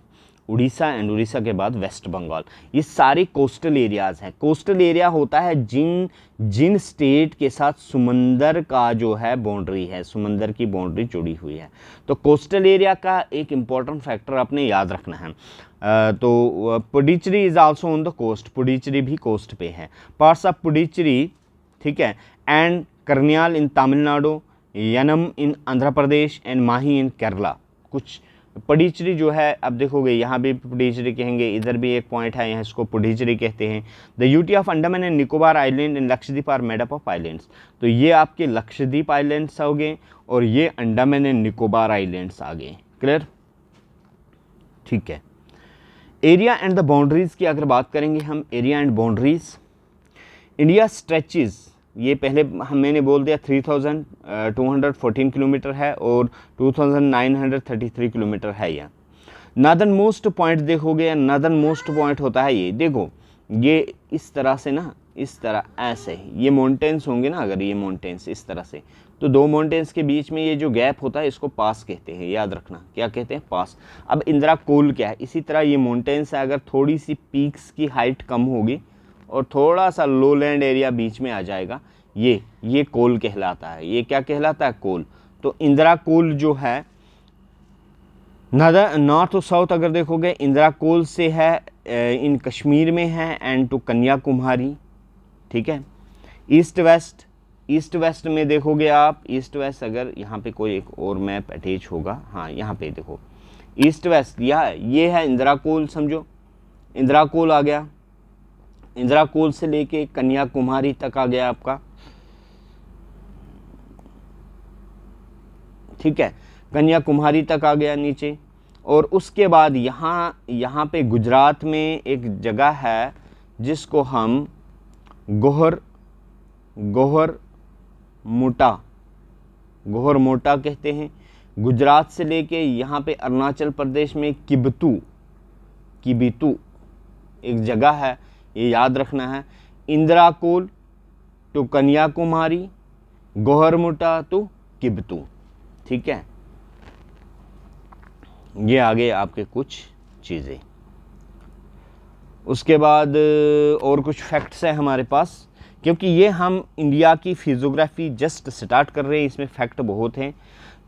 उड़ीसा एंड उड़ीसा के बाद वेस्ट बंगाल। ये सारे कोस्टल एरियाज़ हैं। कोस्टल एरिया होता है जिन स्टेट के साथ समंदर का जो है बाउंड्री है, समंदर की बाउंड्री जुड़ी हुई है। तो कोस्टल एरिया का एक इम्पॉर्टेंट फैक्टर आपने याद रखना है। तो Puducherry is also on the coast, Puducherry भी कोस्ट पे है। पार्ट्स ऑफ पुडुचेरी, ठीक है, and Karaikal in Tamil Nadu, Yanam in Andhra Pradesh and Mahe in Kerala. कुछ पुडुचेरी जो है, अब देखोगे यहाँ भी पुडुचेरी कहेंगे, इधर भी एक पॉइंट है यहाँ इसको पुडुचेरी कहते हैं। The UT of Andaman and Nicobar island and Lakshadweep are made up of islands. तो ये आपके लक्षद्वीप आइलैंड्स हो गए और ये अंडमान एंड निकोबार आइलैंड्स आ गए। क्लियर? ठीक है। एरिया एंड द बाउंड्रीज की अगर बात करेंगे हम, area and boundaries, India stretches, ये पहले मैंने बोल दिया 3214 किलोमीटर है और 2933 किलोमीटर है। यह नॉर्दर्न मोस्ट पॉइंट देखोगे, नॉर्दर्न मोस्ट पॉइंट होता है ये, देखो ये इस तरह से ना, इस तरह ऐसे ये माउंटेन्स होंगे ना, अगर ये माउंटेन्स इस तरह से, तो 2 माउंटेन्स के बीच में ये जो गैप होता है इसको पास कहते हैं। याद रखना क्या कहते हैं? पास। अब इंदिरा कोल क्या है? इसी तरह ये माउंटेन्स है, अगर थोड़ी सी पीक्स की हाइट कम होगी और थोड़ा सा लोलैंड एरिया बीच में आ जाएगा, ये कोल कहलाता है। ये क्या कहलाता है? कोल। तो इंदिरा कोल जो है नॉर्थ और साउथ अगर देखोगे, इंदिरा कोल से है इन कश्मीर में है एंड टू कन्याकुमारी। ठीक है। ईस्ट वेस्ट में देखोगे आप, ईस्ट वेस्ट अगर यहाँ पे कोई एक और मैप अटैच होगा, हाँ यहाँ पे देखो ईस्ट वेस्ट, ये है इंदिरा कोल, समझो इंदिरा कोल आ गया। इंदिरा कोल से लेके कन्याकुमारी तक आ गया आपका। ठीक है, कन्याकुमारी तक आ गया नीचे। और उसके बाद यहाँ पे गुजरात में एक जगह है जिसको हम गोहर मोटा कहते हैं। गुजरात से लेके यहाँ पे अरुणाचल प्रदेश में किबितू एक जगह है, ये याद रखना है। इंदिराकोल टू कन्याकुमारी, गोहरमुटा टू किबितू, ठीक है। ये आगे आपके कुछ चीज़ें। उसके बाद और कुछ फैक्ट्स हैं हमारे पास, क्योंकि ये हम इंडिया की फिजियोग्राफी जस्ट स्टार्ट कर रहे हैं, इसमें फैक्ट बहुत हैं।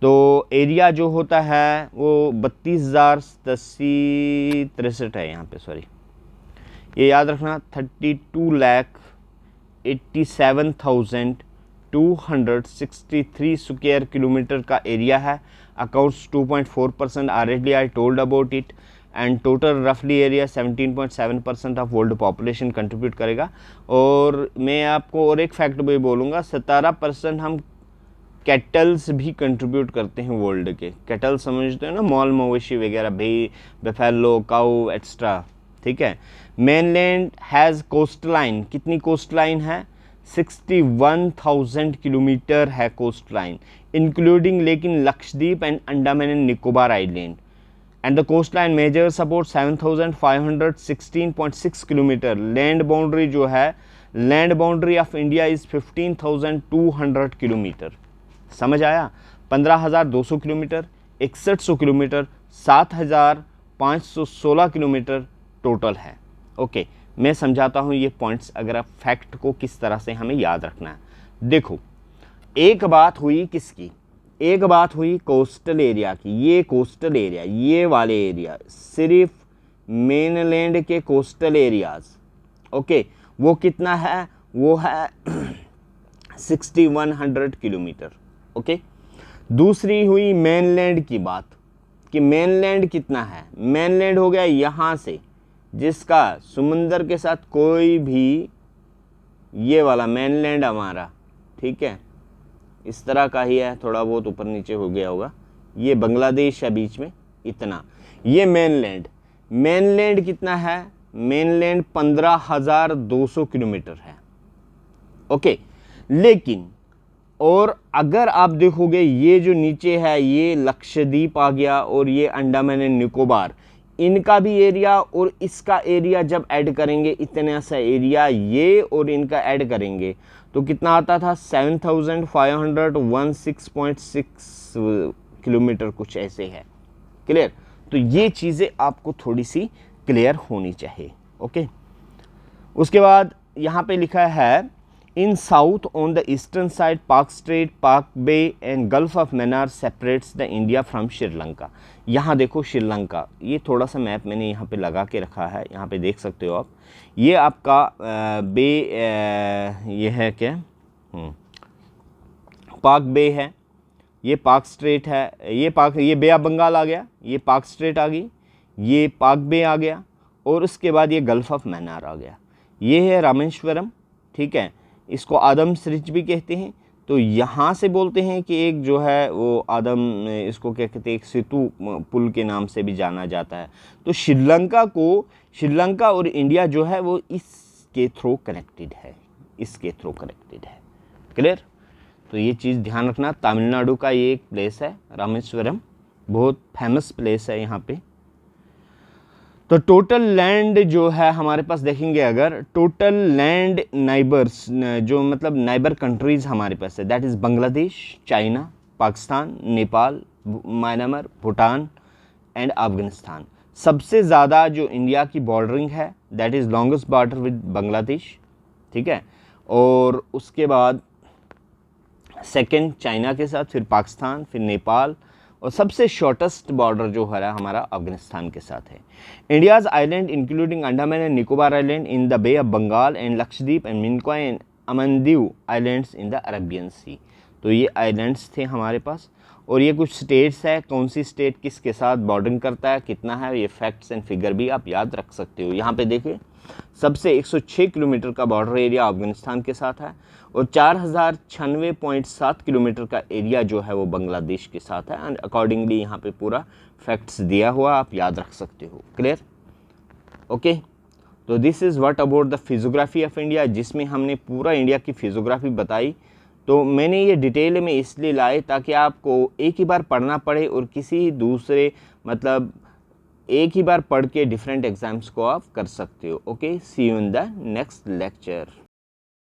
तो एरिया जो होता है वो 32,87,63 है यहाँ पे, सॉरी, ये याद रखना। 32,87,263 स्क्वायर किलोमीटर का एरिया है। Accounts 2.4% already I told about it, and total रफली area 17.7% of world population contribute करेगा। और मैं आपको और एक फैक्ट भी बोलूँगा, 17% हम कैटल्स भी कंट्रीब्यूट करते हैं वर्ल्ड के। कैटल समझते हो ना, मॉल मवेशी वगैरह, बफेलो, काऊ एक्स्ट्रा, ठीक है। मेनलैंड हैज़ कोस्ट लाइन, कितनी कोस्ट लाइन है? 61,000 किलोमीटर है कोस्ट लाइन, इंक्लूडिंग लेकिन Lakshadweep and Andaman and Nicobar island. And the coast line measures about 7,516.6 kilometre. Land boundary जो है, land boundary of India is 15,200 kilometre. समझ आया? 15,200 किलोमीटर, 6100 किलोमीटर, 7,516 किलोमीटर टोटल है। Okay, मैं समझाता हूँ ये पॉइंट्स, अगर आप फैक्ट को किस तरह से हमें याद रखना है। देखो, एक बात हुई किसकी? एक बात हुई कोस्टल एरिया की। ये कोस्टल एरिया, ये वाले एरिया, सिर्फ मेनलैंड के कोस्टल एरियाज, ओके, वो कितना है? वो है 6100 किलोमीटर, ओके। दूसरी हुई मेनलैंड की बात, कि मेनलैंड कितना है? मेनलैंड हो गया यहाँ से, जिसका समुंदर के साथ कोई भी, ये वाला मेनलैंड हमारा, ठीक है, इस तरह का ही है, थोड़ा बहुत ऊपर नीचे हो गया होगा। ये बांग्लादेश है बीच में, इतना। ये मेनलैंड, मेनलैंड कितना है? मेनलैंड 15,200 किलोमीटर है, ओके। लेकिन और अगर आप देखोगे, ये जो नीचे है, ये लक्षद्वीप आ गया, और ये अंडमान एंड निकोबार, इनका भी एरिया और इसका एरिया जब ऐड करेंगे, इतना सा एरिया ये और इनका ऐड करेंगे तो कितना आता था? 7,516.6 किलोमीटर, कुछ ऐसे है। क्लियर? तो ये चीज़ें आपको थोड़ी सी क्लियर होनी चाहिए, ओके। उसके बाद यहाँ पे लिखा है, in south on the eastern side Palk strait, Palk bay and gulf of Mannar separates the India from Sri Lanka. यहाँ देखो श्रीलंका, ये थोड़ा सा मैप मैंने यहाँ पे लगा के रखा है, यहाँ पे देख सकते हो आप। ये आपका ये है क्या? पाक बे है, ये पाक स्ट्रेट है, ये बे ऑफ बंगाल आ गया, ये पाक स्ट्रेट आ गई, ये पाक बे आ गया, और उसके बाद ये गल्फ ऑफ मैनार आ गया। ये है रामेश्वरम, ठीक है, इसको आदम्स रिच भी कहते हैं। तो यहाँ से बोलते हैं कि एक जो है वो आदम, इसको क्या कहते हैं, एक सेतु पुल के नाम से भी जाना जाता है। तो श्रीलंका और इंडिया जो है वो इसके थ्रू कनेक्टेड है, इसके थ्रू कनेक्टेड है। क्लियर? तो ये चीज़ ध्यान रखना। तमिलनाडु का ये एक प्लेस है रामेश्वरम, बहुत फेमस प्लेस है यहाँ पे। तो टोटल लैंड जो है हमारे पास देखेंगे, अगर टोटल लैंड नाइबर्स, जो मतलब नाइबर कंट्रीज़ हमारे पास है, that is Bangladesh, China, Pakistan, Nepal, Myanmar, Bhutan and Afghanistan. सबसे ज़्यादा जो इंडिया की बॉर्डरिंग है, that is longest border with Bangladesh, ठीक है। और उसके बाद सेकंड चाइना के साथ, फिर पाकिस्तान, फिर नेपाल, और सबसे शॉर्टेस्ट बॉर्डर जो है हमारा अफगानिस्तान के साथ है। India's island including Andaman and Nicobar island in the bay of Bengal and Lakshadweep and Minicoy and Amindivi islands in the Arabian sea. तो ये आइलैंड्स थे हमारे पास। और ये कुछ स्टेट्स है, कौन सी स्टेट किसके साथ बॉर्डरिंग करता है, कितना है, ये फैक्ट्स एंड फिगर भी आप याद रख सकते हो। यहाँ पे देखिए, सबसे 106 किलोमीटर का बॉर्डर एरिया अफगानिस्तान के साथ है, और 4,096.7 किलोमीटर का एरिया जो है वो बांग्लादेश के साथ है। एंड अकॉर्डिंगली यहाँ पे पूरा फैक्ट्स दिया हुआ, आप याद रख सकते हो। क्लियर? ओके। तो this is what about the physiography of India, जिसमें हमने पूरा इंडिया की फिजियोग्राफी बताई। तो मैंने ये डिटेल में इसलिए लाए ताकि आपको एक ही बार पढ़ना पड़े और किसी दूसरे मतलब एक ही बार पढ़ के डिफरेंट एग्जाम्स को आप कर सकते हो। Okay, see you in the next lecture.